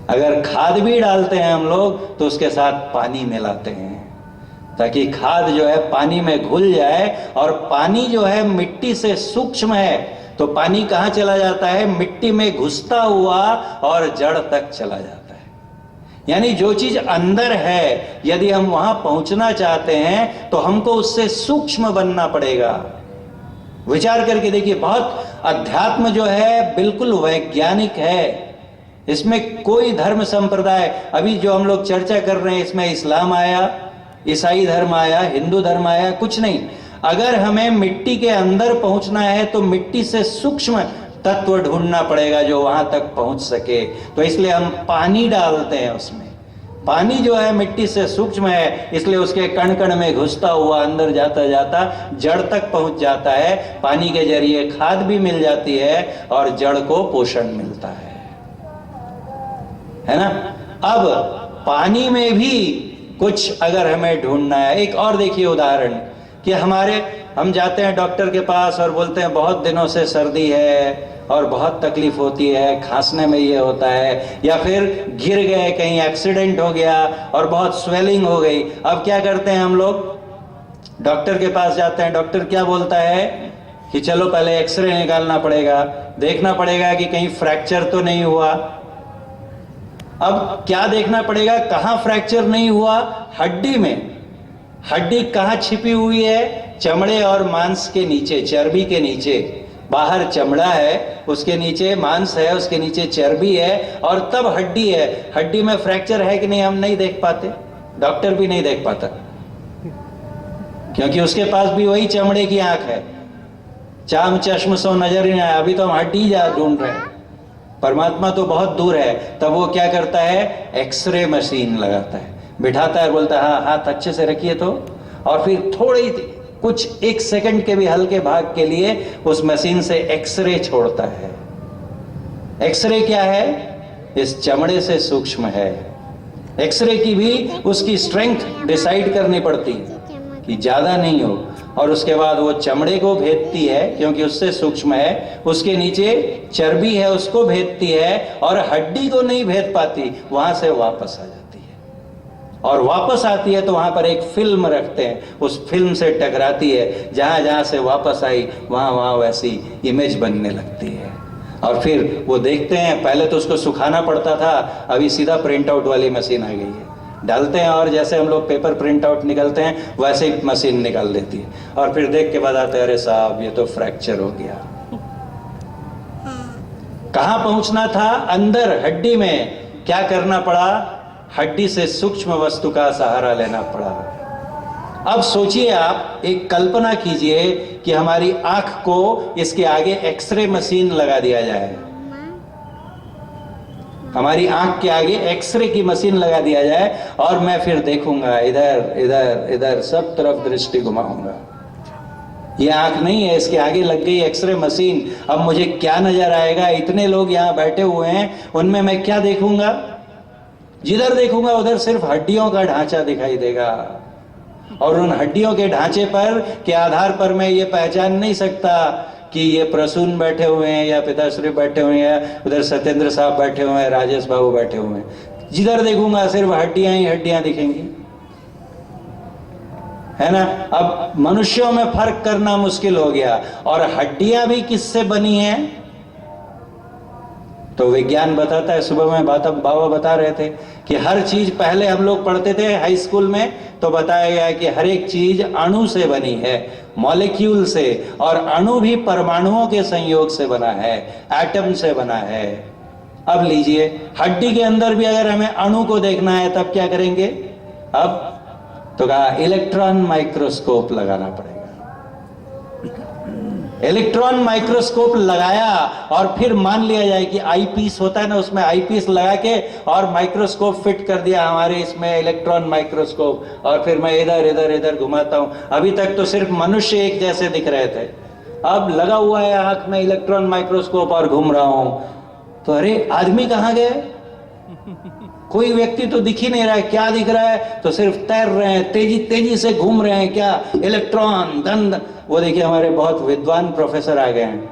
अगर खाद भी डालते हैं हम लोग तो उसके साथ पानी मिलाते हैं ताकि खाद जो है पानी में घुल जाए। और पानी जो है मिट्टी से सूक्ष्म है तो पानी कहां चला जाता है, मिट्टी में घुसता हुआ और जड़ तक चला जाता है। यानी जो चीज अंदर है यदि हम वहां पहुंचना चाहते हैं तो हमको उससे सूक्ष्म बनना पड़ेगा। विचार करके देखिए, बहुत अध्यात्म जो है बिल्कुल वैज्ञानिक है, इसमें कोई धर्म संप्रदाय, अभी जो हम लोग चर्चा कर रहे हैं इसमें इस्लाम आया, ईसाई धर्म आया, हिंदू धर्म आया, कुछ नहीं। अगर हमें मिट्टी के अंदर पहुंचना है तो मिट्टी से सूक्ष्म तत्व ढूंढना पड़ेगा जो वहां तक पहुंच सके। तो इसलिए हम पानी डालते हैं उसमें। पानी जो है मिट्टी से सूक्ष्म है, इसलिए उसके कण कण में घुसता हुआ अंदर जाता जाता जड़ तक पहुंच जाता है। पानी के जरिए खाद भी मिल जाती है और जड़ को पोषण मिलता है ना। अब पानी में भी कुछ अगर हमें ढूंढना है, एक और देखिए उदाहरण कि हम जाते हैं डॉक्टर के पास और बोलते हैं बहुत दिनों से सर्दी है और बहुत तकलीफ होती है, खांसने में ये होता है, या फिर गिर गए, कहीं एक्सीडेंट हो गया और बहुत स्वेलिंग हो गई। अब क्या करते हैं हम लोग, डॉक्टर के पास जाते हैं। डॉक्टर क्या बोलता है कि चलो पहले एक्सरे निकालना पड़ेगा, देखना पड़ेगा कि कहीं फ्रैक्चर तो नहीं हुआ। अब क्या देखना पड़ेगा, कहां फ्रैक्चर नहीं हुआ, हड्डी में। हड्डी कहां छिपी हुई है, चमड़े और मांस के नीचे, चर्बी के नीचे। बाहर चमड़ा है, उसके नीचे मांस है, उसके नीचे चर्बी है और तब हड्डी है। हड्डी में फ्रैक्चर है कि नहीं हम नहीं देख पाते, डॉक्टर भी नहीं देख पाता, क्योंकि उसके पास भी वही चमड़े की आंख है। चाम चश्म सो नजर ही नहीं आया, अभी तो हम हड्डी जा ढूंढ रहे हैं, परमात्मा तो बहुत दूर है। तब वो क्या करता है, एक्सरे मशीन लगाता है, बिठाता है, बोलता है हाँ हाथ अच्छे से रखिए तो, और फिर थोड़ी कुछ 1 सेकंड के भी हल्के भाग के लिए उस मशीन से एक्सरे छोड़ता है। एक्सरे क्या है, इस चमड़े से सूक्ष्म है। एक्सरे की भी उसकी स्ट्रेंथ डिसाइड करनी पड़ती है कि ज्यादा नहीं हो, और उसके बाद वो चमड़े को भेदती है क्योंकि उससे सूक्ष्म है, उसके नीचे चर्बी है उसको भेदती है, और हड्डी को नहीं भेद पाती, वहां से वापस आ जाती है। और वापस आती है तो वहां पर एक फिल्म रखते हैं, उस फिल्म से टकराती है, जहां जहां से वापस आई वहां वहां वैसी इमेज बनने लगती है। और फिर वो देखते हैं, पहले तो उसको सुखाना पड़ता था, अभी सीधा प्रिंट आउट वाली मशीन आ गई है, डालते हैं और जैसे हम लोग पेपर प्रिंट आउट निकलते हैं वैसे ही मशीन निकाल देती है, और फिर देख के बताते हैं अरे साहब ये तो फ्रैक्चर हो गया। कहां पहुंचना था, अंदर हड्डी में। क्या करना पड़ा, हड्डी से सूक्ष्म वस्तु का सहारा लेना पड़ा। अब सोचिए आप, एक कल्पना कीजिए कि हमारी आंख को इसके आगे एक्सरे मशीन लगा दिया जाए, हमारी आंख के आगे एक्सरे की मशीन लगा दिया जाए, और मैं फिर देखूंगा इधर इधर इधर सब तरफ दृष्टि घुमाऊंगा। ये आंख नहीं है, इसके आगे लग गई एक्सरे मशीन। अब मुझे क्या नजर आएगा, इतने लोग यहाँ बैठे हुए हैं, उनमें मैं क्या देखूंगा, जिधर देखूंगा उधर सिर्फ हड्डियों का ढांचा दिखाई देगा, और उन हड्डियों के ढांचे पर के आधार पर मैं ये पहचान नहीं सकता कि ये प्रसून बैठे हुए हैं या पिताश्री बैठे हुए हैं, उधर सत्येंद्र साहब बैठे हुए हैं, राजेश बाबू बैठे हुए हैं। जिधर देखूंगा सिर्फ हड्डियां ही हड्डियां दिखेंगी, है ना। अब मनुष्यों में फर्क करना मुश्किल हो गया, और हड्डियां भी किससे बनी हैं, तो विज्ञान बताता है। सुबह में बाबा बता रहे थे कि हर चीज, पहले हम लोग पढ़ते थे हाई स्कूल में तो बताया गया कि हर एक चीज अणु से बनी है, मॉलिक्यूल से, और अणु भी परमाणुओं के संयोग से बना है, एटम से बना है। अब लीजिए, हड्डी के अंदर भी अगर हमें अणु को देखना है तब क्या करेंगे? अब तो कहा इलेक्ट्रॉन माइक्रोस्कोप लगाना पड़ेगा। इलेक्ट्रॉन माइक्रोस्कोप लगाया और फिर मान लिया जाए कि आई पीस होता है ना, उसमें आई पीस लगा के और माइक्रोस्कोप फिट कर दिया हमारे इसमें, इलेक्ट्रॉन माइक्रोस्कोप, और फिर मैं इधर इधर इधर घुमाता हूं। अभी तक तो सिर्फ मनुष्य एक जैसे दिख रहे थे, अब लगा हुआ है आंख में इलेक्ट्रॉन माइक्रोस्कोप और घूम रहा हूं, तो अरे आदमी कहां गए? कोई व्यक्ति तो दिख ही नहीं रहा है। क्या दिख रहा है? तो सिर्फ तैर रहे हैं, तेजी तेजी से घूम रहे हैं, क्या? इलेक्ट्रॉन दंड। वो देखिए हमारे बहुत विद्वान प्रोफेसर आ गए हैं,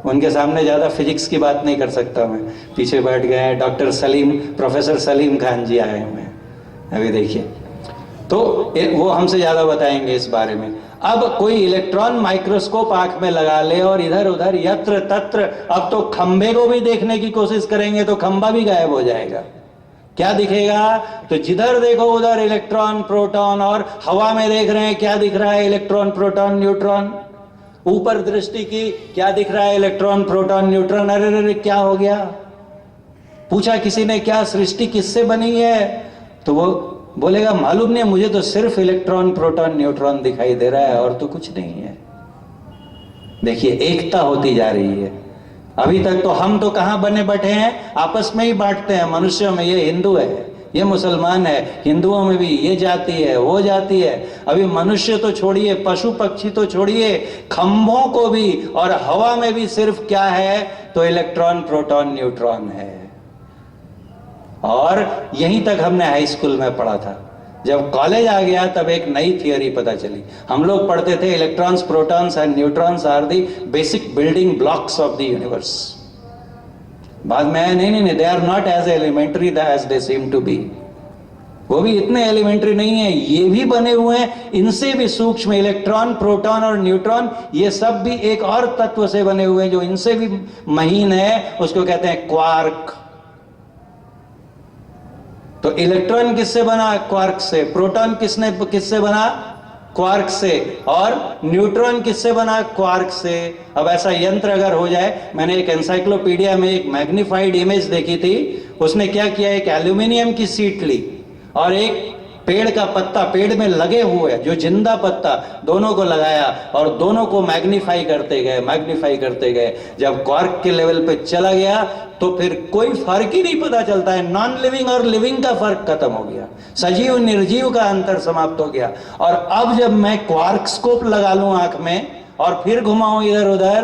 उनके सामने ज्यादा फिजिक्स की बात नहीं कर सकता मैं, पीछे बैठ गए हैं। डॉक्टर सलीम, प्रोफेसर सलीम खान जी आए हैं, अभी देखिए, तो वो हमसे ज्यादा बताएंगे इस बारे में। अब कोई इलेक्ट्रॉन माइक्रोस्कोप आंख में लगा ले और इधर उधर यत्र तत्र, अब तो खंबे को भी देखने की कोशिश करेंगे तो खंबा भी गायब हो जाएगा। क्या दिखेगा? तो जिधर देखो उधर इलेक्ट्रॉन प्रोटॉन, और हवा में देख रहे हैं क्या दिख रहा है? Electron proton neutron. ऊपर दृष्टि की, क्या दिख रहा है? Electron proton neutron. अरे अरे क्या हो गया? पूछा किसी ने क्या सृष्टि किससे बनी है? तो वो बोलेगा मालूम नहीं, मुझे तो सिर्फ इलेक्ट्रॉन प्रोटॉन न्यूट्रॉन दिखाई दे रहा है और तो कुछ नहीं है। देखिए एकता होती जा रही है। अभी तक तो हम तो कहां बने बैठे हैं, आपस में ही बांटते हैं मनुष्यों में, ये हिंदू है, ये मुसलमान है, हिंदुओं में भी ये जाति है वो जाति है। अभी मनुष्य तो छोड़िए, पशु पक्षी तो छोड़िए, खंभों को भी और हवा में भी सिर्फ क्या है? तो इलेक्ट्रॉन प्रोटॉन न्यूट्रॉन है। और यहीं तक हमने हाई स्कूल में पढ़ा था। जब कॉलेज आ गया तब एक नई थियरी पता चली। हम लोग पढ़ते थे electrons protons and neutrons are the basic building blocks of the universe. बाद में आया नहीं नहीं नहीं, they are not as elementary as they seem to be. वो भी इतने एलिमेंट्री नहीं है, ये भी बने हुए हैं इनसे भी सूक्ष्म। इलेक्ट्रॉन प्रोटॉन और न्यूट्रॉन ये सब भी एक और तत्व से बने हुए हैं जो इनसे भी महीन है, उसको कहते हैं क्वार्क। तो इलेक्ट्रॉन किससे बना? क्वार्क से। प्रोटॉन किससे बना? क्वार्क से। और न्यूट्रॉन किससे बना? क्वार्क से। अब ऐसा यंत्र अगर हो जाए, मैंने एक एनसाइक्लोपीडिया में एक मैग्नीफाइड इमेज देखी थी, उसने क्या किया, एक एल्यूमिनियम की शीट ली और एक पेड़ का पत्ता, पेड़ में लगे हुए जो जिंदा पत्ता, दोनों को लगाया और दोनों को मैग्नीफाई करते गए। जब क्वार्क के लेवल पे चला गया तो फिर कोई फर्क ही नहीं पता चलता है। नॉन लिविंग और लिविंग का फर्क खत्म हो गया, सजीव निर्जीव का अंतर समाप्त हो गया। और अब जब मैं क्वार्क स्कोप लगा लूं आंख में और फिर घुमाऊं इधर उधर,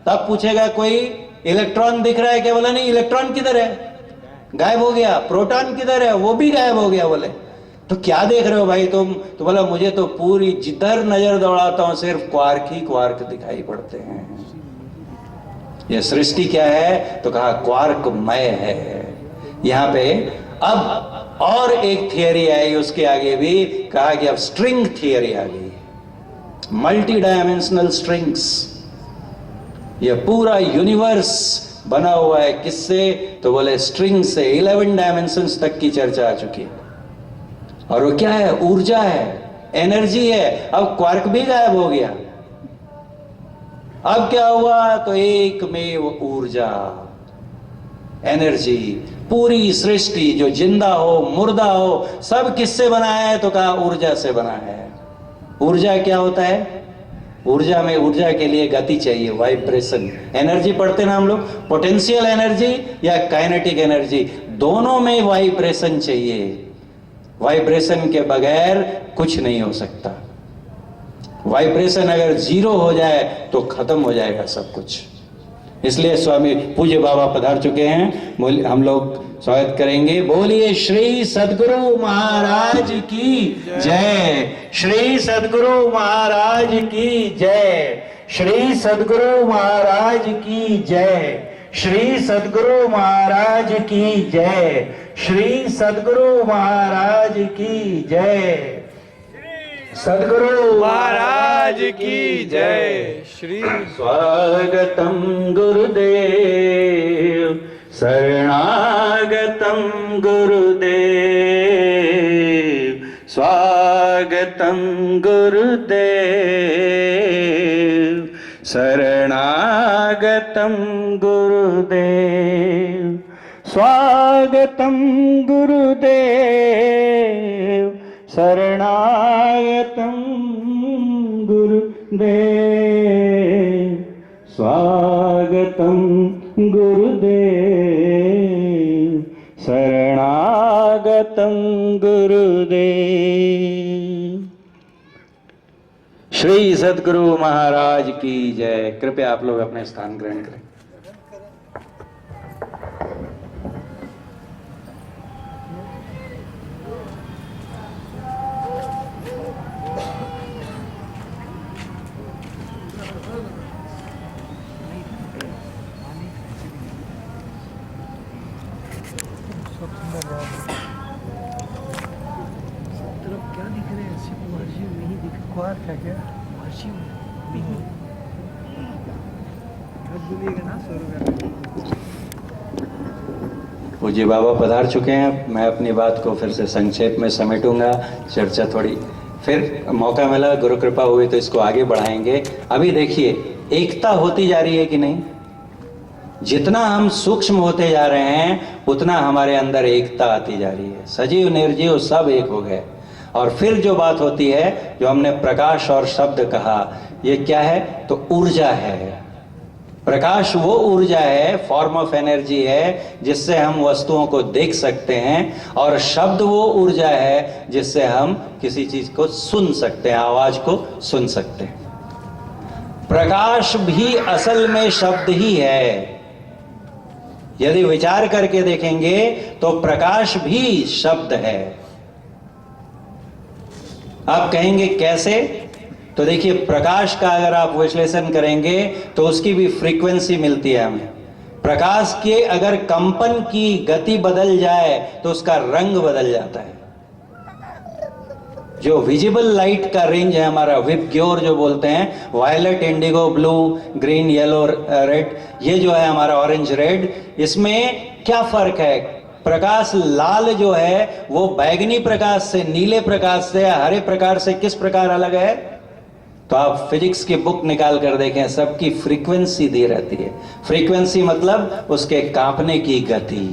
तब पूछेगा कोई इलेक्ट्रॉन दिख रहा है क्या? बोला नहीं, इलेक्ट्रॉन किधर है? गायब हो गया। प्रोटॉन किधर है? वो भी गायब हो गया। बोले तो क्या देख रहे हो भाई तुम? तो बोला मुझे तो पूरी जिधर नजर दौड़ाता हूं सिर्फ क्वार्क ही क्वार्क दिखाई पड़ते हैं। यह सृष्टि क्या है? तो कहा क्वार्कमय है। यहां पे अब और एक थियरी आई उसके आगे भी, कहा कि अब स्ट्रिंग थियरी आ गई, मल्टी डायमेंशनल स्ट्रिंग्स। यह पूरा यूनिवर्स बना हुआ है किससे? तो बोले स्ट्रिंग से। 11 डायमेंशंस तक की चर्चा आ चुकी है। और वो क्या है? ऊर्जा है, एनर्जी है। अब क्वार्क भी गायब हो गया। अब क्या हुआ? तो एकमेव ऊर्जा, एनर्जी। पूरी सृष्टि जो जिंदा हो मुर्दा हो सब किससे बना है? तो कहा ऊर्जा से बना है। ऊर्जा क्या होता है? ऊर्जा में, ऊर्जा के लिए गति चाहिए, वाइब्रेशन। एनर्जी पढ़ते ना हम लोग, पोटेंशियल एनर्जी या काइनेटिक एनर्जी, दोनों में वाइब्रेशन चाहिए। वाइब्रेशन के बगैर कुछ नहीं हो सकता। वाइब्रेशन अगर जीरो हो जाए तो खत्म हो जाएगा सब कुछ। इसलिए स्वामी पूज्य बाबा पधार चुके हैं, हम लोग स्वागत करेंगे। बोलिए श्री सद्गुरु महाराज की जय, श्री सद्गुरु महाराज की जय, श्री सद्गुरु महाराज की जय, श्री सद्गुरु महाराज की जय, श्री सद्गुरु महाराज की जय, सद्गुरु महाराज की जय। श्री स्वागतम गुरुदेव, शरणागतम गुरुदेव, स्वागतम गुरुदेव, शरणागतं गुरुदेव स्वागतं गुरुदेव शरणागतं गुरुदेव स्वागतं गुरुदेव शरणागतं गुरुदेव। श्री सद्गुरु महाराज की जय। कृपया आप लोग अपने स्थान ग्रहण करें। क्या दिख रहे हैं? सिर्फ वर्षी नहीं दिख क्वार था क्या? वर्षी नहीं बोलिएगा ना 100 रुपया। पूज्य बाबा पधार चुके हैं। मैं अपनी बात को फिर से संक्षेप में समेटूंगा। चर्चा थोड़ी फिर मौका मिला, गुरु कृपा हुई तो इसको आगे बढ़ाएंगे। अभी देखिए एकता होती जा रही है कि नहीं। जितना हम सूक्ष्म होते जा रहे हैं उतना हमारे अंदर एकता आती जा रही है। सजीव निर्जीव सब एक हो गए। और फिर जो बात होती है, जो हमने प्रकाश और शब्द कहा, ये क्या है? तो ऊर्जा है। प्रकाश वो ऊर्जा है, फॉर्म ऑफ एनर्जी है जिससे हम वस्तुओं को देख सकते हैं, और शब्द वो ऊर्जा है जिससे हम किसी चीज को सुन सकते हैं, आवाज को सुन सकते हैं। प्रकाश भी असल में शब्द ही है। यदि विचार करके देखेंगे तो प्रकाश भी शब्द है। आप कहेंगे कैसे? तो देखिए प्रकाश का अगर आप विश्लेषण करेंगे तो उसकी भी फ्रीक्वेंसी मिलती है हमें। प्रकाश के अगर कंपन की गति बदल जाए तो उसका रंग बदल जाता है। जो विजिबल लाइट का रेंज है हमारा, विबग्योर जो बोलते हैं, violet, indigo, blue, green, yellow, red, ये जो है हमारा ऑरेंज, रेड, इसमें क्या फर्क है? प्रकाश लाल जो है वो बैगनी प्रकाश से, नीले प्रकाश से, हरे प्रकाश से किस प्रकार अलग है? तो आप फिजिक्स की बुक निकाल कर देखें, सबकी फ्रीक्वेंसी दी रहती है। फ्रीक्वेंसी मतलब उसके कांपने की गति।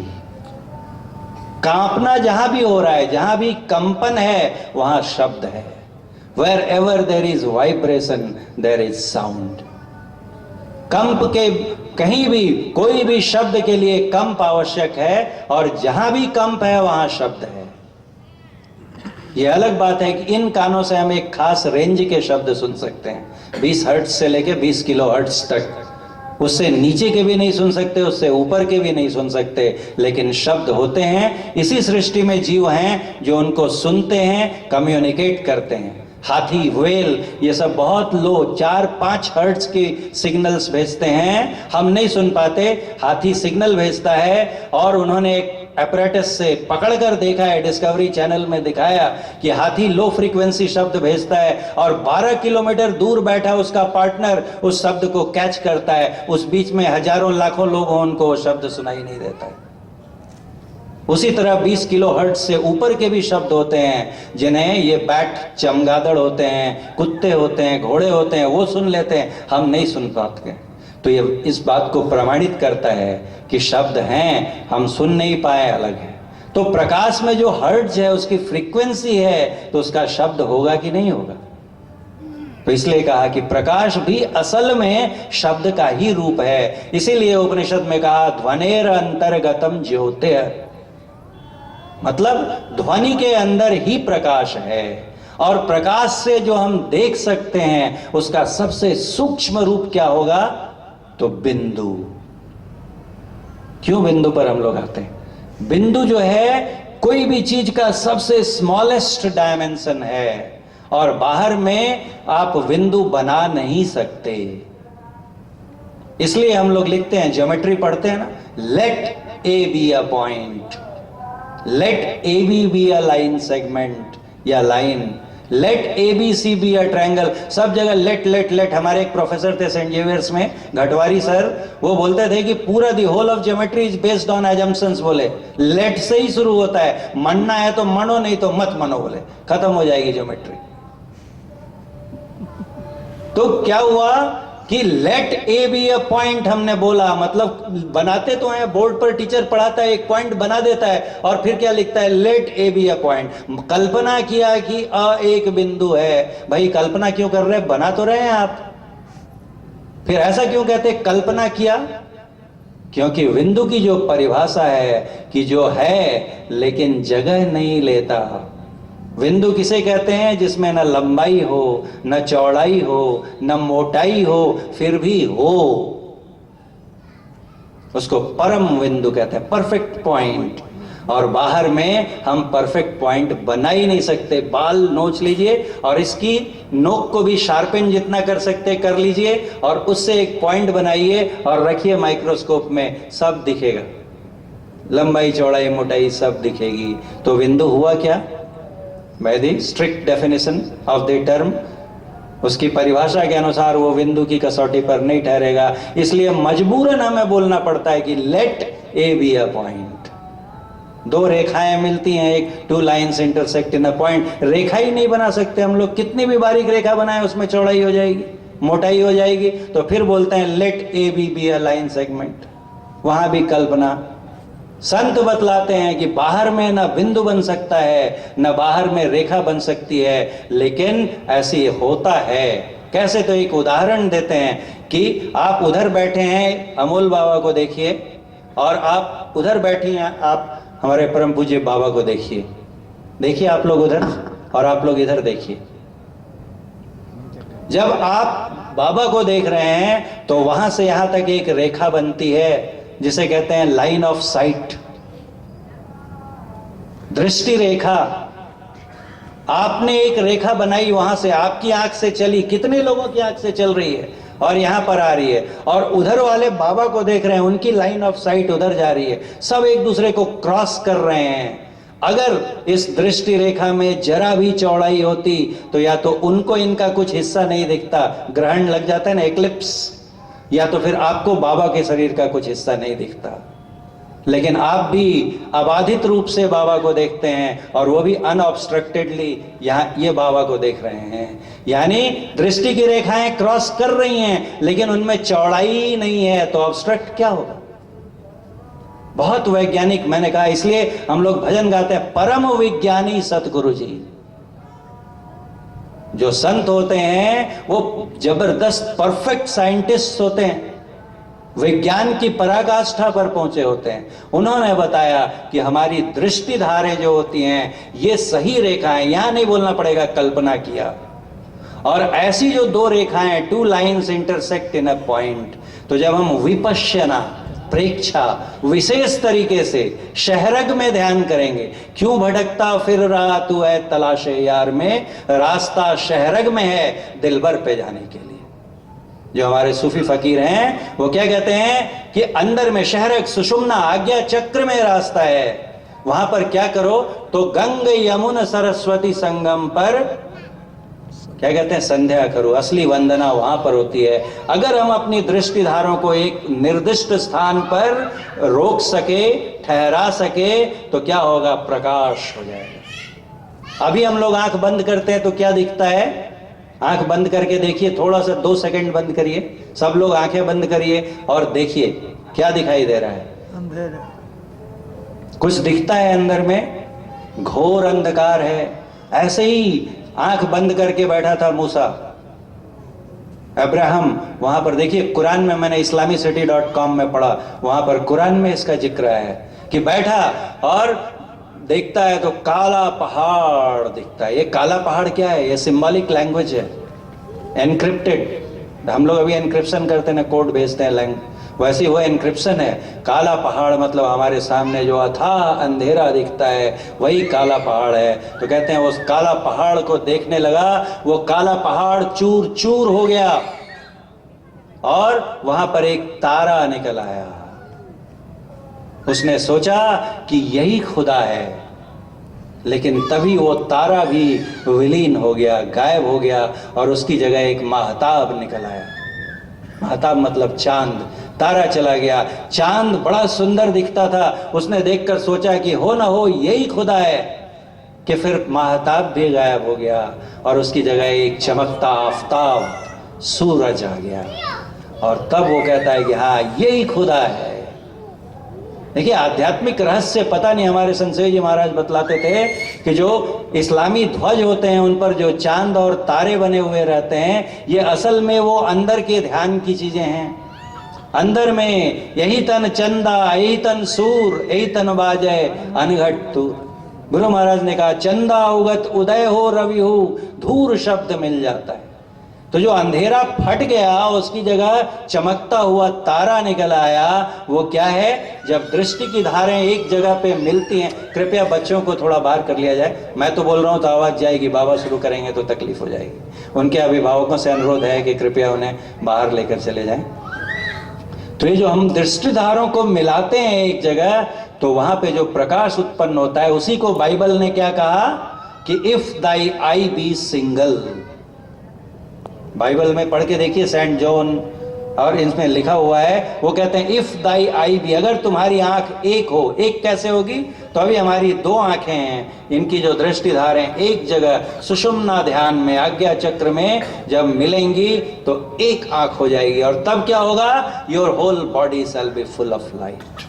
कांपना जहां भी हो रहा है, जहां भी कंपन है, वहां शब्द है। Wherever there is vibration there is sound. कंप के कहीं भी, कोई भी शब्द के लिए कंप आवश्यक है, और जहां भी कंप है वहां शब्द है। यह अलग बात है कि इन कानों से हम एक खास रेंज के शब्द सुन सकते हैं, 20 हर्ट्ज से लेकर 20 किलो हर्ट्ज तक। उससे नीचे के भी नहीं सुन सकते, उससे ऊपर के भी नहीं सुन सकते, लेकिन शब्द होते हैं। इसी सृष्टि में जीव हैं जो उनको सुनते हैं, कम्युनिकेट करते हैं। हाथी, व्हेल, ये सब बहुत लो 4-5 हर्ट्ज के सिग्नल्स भेजते हैं, हम नहीं सुन पाते। हाथी सिग्नल भेजता है, और उन्होंने एक एपरेटस से पकड़कर देखा है, डिस्कवरी चैनल में दिखाया कि हाथी लो फ्रीक्वेंसी शब्द भेजता है, और 12 किलोमीटर दूर बैठा उसका पार्टनर उस शब्द को कैच करता है। उस बीच में हजारों लाखों लोग हों, उनको वो शब्द सुनाई नहीं देता है। उसी तरह 20 किलो हर्ट्ज से ऊपर के भी शब्द होते हैं जिन्हें ये बैट, चमगादड़ होते हैं, कुत्ते होते हैं, घोड़े होते हैं, वो सुन लेते हैं, हम नहीं सुन पाते। तो ये इस बात को प्रमाणित करता है कि शब्द हैं, हम सुन नहीं पाए, अलग है। तो प्रकाश में जो हर्ट्ज है, उसकी फ्रीक्वेंसी है, तो उसका शब्द होगा कि नहीं होगा? तो इसलिए कहा कि प्रकाश भी असल में शब्द का ही रूप है। इसीलिए उपनिषद में कहा ध्वनेर अंतर्गतम ज्योतिः, मतलब ध्वनि के अंदर ही प्रकाश है। और प्रकाश से जो हम देख सकते हैं उसका सबसे सूक्ष्म रूप क्या होगा? तो बिंदु। क्यों बिंदु पर हम लोग आते हैं? बिंदु जो है कोई भी चीज का सबसे स्मॉलेस्ट डायमेंशन है, और बाहर में आप बिंदु बना नहीं सकते। इसलिए हम लोग लिखते हैं, ज्योमेट्री पढ़ते हैं ना, let A be a point, let A B be a line segment या line, let A B C be a triangle. सब जगह लेट लेट लेट। हमारे एक प्रोफेसर थे सेंट जेवियर्स में, घटवारी सर, वो बोलते थे कि पूरा the whole of geometry is based on assumptions. बोले लेट से ही शुरू होता है, मनना है तो मनो, नहीं तो मत मनो, बोले खत्म हो जाएगी ज्योमेट्री। तो क्या हुआ कि let A be a point हमने बोला, मतलब बनाते तो हैं, बोर्ड पर टीचर पढ़ाता है, एक पॉइंट बना देता है और फिर क्या लिखता है, let A be a point. कल्पना किया कि अ एक बिंदु है। भाई कल्पना क्यों कर रहे हैं, बना तो रहे हैं आप, फिर ऐसा क्यों कहते कल्पना किया? क्योंकि बिंदु की जो परिभाषा है कि जो है लेकिन जगह नहीं लेता। बिंदु किसे कहते हैं? जिसमें न लंबाई हो, न चौड़ाई हो, न मोटाई हो, फिर भी हो, उसको परम बिंदु कहते हैं, परफेक्ट पॉइंट। और बाहर में हम परफेक्ट पॉइंट बना ही नहीं सकते। बाल नोच लीजिए और इसकी नोक को भी शार्पन जितना कर सकते कर लीजिए और उससे एक पॉइंट बनाइए और रखिए माइक्रोस्कोप में, सब दिखेगा, लंबाई चौड़ाई मोटाई सब दिखेगी। तो बिंदु हुआ क्या? By the strict definition of the term, उसकी परिभाषा के अनुसार वो बिंदु की कसौटी पर नहीं ठहरेगा। इसलिए मजबूरन हमें बोलना पड़ता है कि let A be a point. दो रेखाएं मिलती हैं, एक two lines intersect in a point, रेखा ही नहीं बना सकते हम लोग, कितनी भी बारीक रेखा बनाए उसमें चौड़ाई हो जाएगी, मोटाई हो जाएगी। तो फिर बोलते हैं let A be a line segment. वहां भी कल्पना। संत बतलाते हैं कि बाहर में ना बिंदु बन सकता है, ना बाहर में रेखा बन सकती है, लेकिन ऐसी होता है। कैसे? तो एक उदाहरण देते हैं कि आप उधर बैठे हैं, अमोल बाबा को देखिए, और आप उधर बैठी हैं, आप हमारे परम पूज्य बाबा को देखिए। देखिए आप लोग उधर और आप लोग इधर देखिए। जब आप बाबा को देख रहे हैं तो वहां से यहां तक एक रेखा बनती है जिसे कहते हैं लाइन ऑफ साइट, दृष्टि रेखा। आपने एक रेखा बनाई, वहां से आपकी आंख से चली, कितने लोगों की आंख से चल रही है और यहां पर आ रही है, और उधर वाले बाबा को देख रहे हैं, उनकी लाइन ऑफ साइट उधर जा रही है, सब एक दूसरे को क्रॉस कर रहे हैं। अगर इस दृष्टि रेखा में जरा भी चौड़ाई होती तो या तो उनको इनका कुछ हिस्सा नहीं दिखता, ग्रहण लग जाता है ना, एक्लिप्स, या तो फिर आपको बाबा के शरीर का कुछ हिस्सा नहीं दिखता। लेकिन आप भी अबाधित रूप से बाबा को देखते हैं और वो भी अनऑब्स्ट्रक्टेडली यहाँ ये बाबा को देख रहे हैं। यानी दृष्टि की रेखाएं क्रॉस कर रही हैं लेकिन उनमें चौड़ाई नहीं है, तो ऑब्स्ट्रक्ट क्या होगा? बहुत वैज्ञानिक, मैंने कहा, इसलिए हम लोग भजन गाते हैं, परम विज्ञानी सतगुरु जी। जो संत होते हैं वो जबरदस्त परफेक्ट साइंटिस्ट होते हैं, विज्ञान की पराकाष्ठा पर पहुंचे होते हैं। उन्होंने बताया कि हमारी दृष्टि धारें जो होती हैं ये सही रेखाएं, यहां नहीं बोलना पड़ेगा कल्पना किया। और ऐसी जो दो रेखाएं, to lines intersect in a point, तो जब हम विपश्यना, प्रेक्षा, विशेष तरीके से शहरग में ध्यान करेंगे, क्यों भटकता फिर रहा तू है तलाशे यार में, रास्ता शहरग में है दिलबर पे जाने के लिए। जो हमारे सूफी फकीर हैं वो क्या कहते हैं कि अंदर में शहरक, सुषुम्ना, आज्ञा चक्र में रास्ता है। वहां पर क्या करो तो गंग यमुना सरस्वती संगम पर क्या कहते हैं, संध्या करो। असली वंदना वहां पर होती है। अगर हम अपनी दृष्टि धारों को एक निर्दिष्ट स्थान पर रोक सके, ठहरा सके, तो क्या होगा, प्रकाश हो जाएगा। अभी हम लोग आंख बंद करते हैं तो क्या दिखता है? आंख बंद करके देखिए, थोड़ा सा 2 सेकंड बंद करिए, सब लोग आंखें बंद करिए और देखिए क्या दिखाई दे रहा है। अंधेरा, कुछ दिखता है अंदर में, घोर अंधकार है। ऐसे ही आंख बंद करके बैठा था मूसा, अब्राहम। वहां पर देखिए कुरान में, मैंने islamicity.com में पढ़ा, वहां पर कुरान में इसका जिक्र है कि बैठा और देखता है तो काला पहाड़ दिखता है। ये काला पहाड़ क्या है? ये सिंबॉलिक लैंग्वेज है, एनक्रिप्टेड। हम लोग अभी एनक्रिप्शन करते हैं ना, कोड भेजते हैं, वैसे वो एनक्रिप्शन है। काला पहाड़ मतलब हमारे सामने जो अथाह अंधेरा दिखता है वही काला पहाड़ है। तो कहते हैं उस काला पहाड़ को देखने लगा, वो काला पहाड़ चूर चूर हो गया और वहां पर एक तारा निकल आया। उसने सोचा कि यही खुदा है, लेकिन तभी वो तारा भी विलीन हो गया, गायब हो गया और उसकी जगह एक महताब निकल आया। महताब मतलब चांद। तारा चला गया, चांद बड़ा सुंदर दिखता था। उसने देखकर सोचा कि हो ना हो यही खुदा है, कि फिर महताब भी गायब हो गया और उसकी जगह एक चमकता आफताब सूरज आ गया। और तब वो कहता है कि हाँ यही खुदा है। देखिए आध्यात्मिक रहस्य पता नहीं, हमारे संशय जी महाराज बतलाते थे कि जो इस्लामी ध्वज होते हैं उन पर जो चांद और तारे बने हुए रहते हैं, ये असल में वो अंदर के ध्यान की चीजें हैं। अंदर में यही तन चंदा, यही तन सूर, यही तन बाजय अनघट तूर। गुरु महाराज ने कहा चंदा उगत उदय हो रवि हो, धूर शब्द मिल जाता है। तो जो अंधेरा फट गया उसकी जगह चमकता हुआ तारा निकल आया। वो क्या है? जब दृष्टि की धारें एक जगह पे मिलती हैं। कृपया बच्चों को थोड़ा बाहर कर लिया जाए, मैं तो बोल रहा हूं तो आवाज जाएगी, बाबा शुरू करेंगे तो तकलीफ हो जाएगी। उनके अभिभावकों से अनुरोध है कि कृपया उन्हें बाहर लेकर चले जाएं। तो ये जो हम दृष्टिधारों को मिलाते हैं एक जगह, तो वहां पे जो प्रकाश उत्पन्न होता है उसी को बाइबल ने क्या कहा कि if thy eye be single. Bible में पढ़ के देखिए, सेंट जॉन और इसमें लिखा हुआ है, वो कहते हैं इफ दाई आई बी, अगर तुम्हारी आंख एक हो। एक कैसे होगी? तो अभी हमारी दो आंखें हैं, इनकी जो दृष्टिधारें एक जगह सुषुम्ना ध्यान में, आज्ञा चक्र में जब मिलेंगी तो एक आंख हो जाएगी। और तब क्या होगा? Your whole body shall be full of light.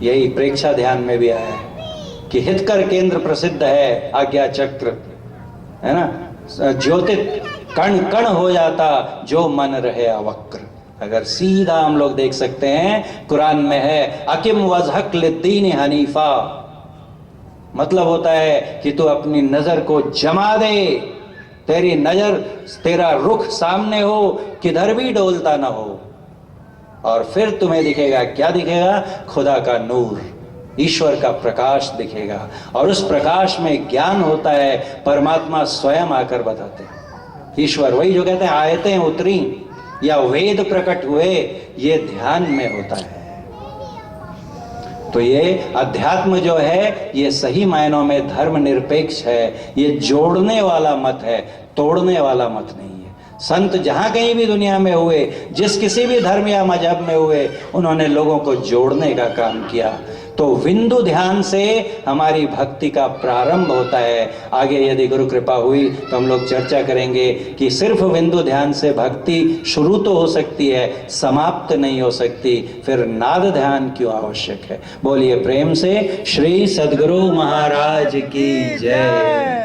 यही प्रेक्षा ध्यान में भी आया है कि हितकर केंद्र प्रसिद्ध है आज्ञा चक्र, है ना। ज्योतित कण कण हो जाता जो मन रहे अवक्र। अगर सीधा हम लोग देख सकते हैं, कुरान में है अकिम वजहक लिद्दीन हनीफा, मतलब होता है कि तू अपनी नजर को जमा दे, तेरी नजर, तेरा रुख सामने हो, किधर भी डोलता ना हो, और फिर तुम्हें दिखेगा, क्या दिखेगा? खुदा का नूर, ईश्वर का प्रकाश दिखेगा। और उस प्रकाश में ज्ञान होता है, परमात्मा स्वयं आकर बताते हैं। ईश्वर वही जो कहते हैं आयतें उतरी या वेद प्रकट हुए, ये ध्यान में होता है। तो ये अध्यात्म जो है ये सही मायनों में धर्म निरपेक्ष है। ये जोड़ने वाला मत है, तोड़ने वाला मत नहीं है। संत जहां कहीं भी दुनिया में हुए, जिस किसी भी धर्म या मजहब में हुए, उन्होंने लोगों को जोड़ने का काम किया। तो विंदु ध्यान से हमारी भक्ति का प्रारंभ होता है। आगे यदि गुरु कृपा हुई तो हम लोग चर्चा करेंगे कि सिर्फ विंदु ध्यान से भक्ति शुरू तो हो सकती है, समाप्त नहीं हो सकती। फिर नाद ध्यान क्यों आवश्यक है? बोलिए प्रेम से श्री सद्गुरु महाराज की जय।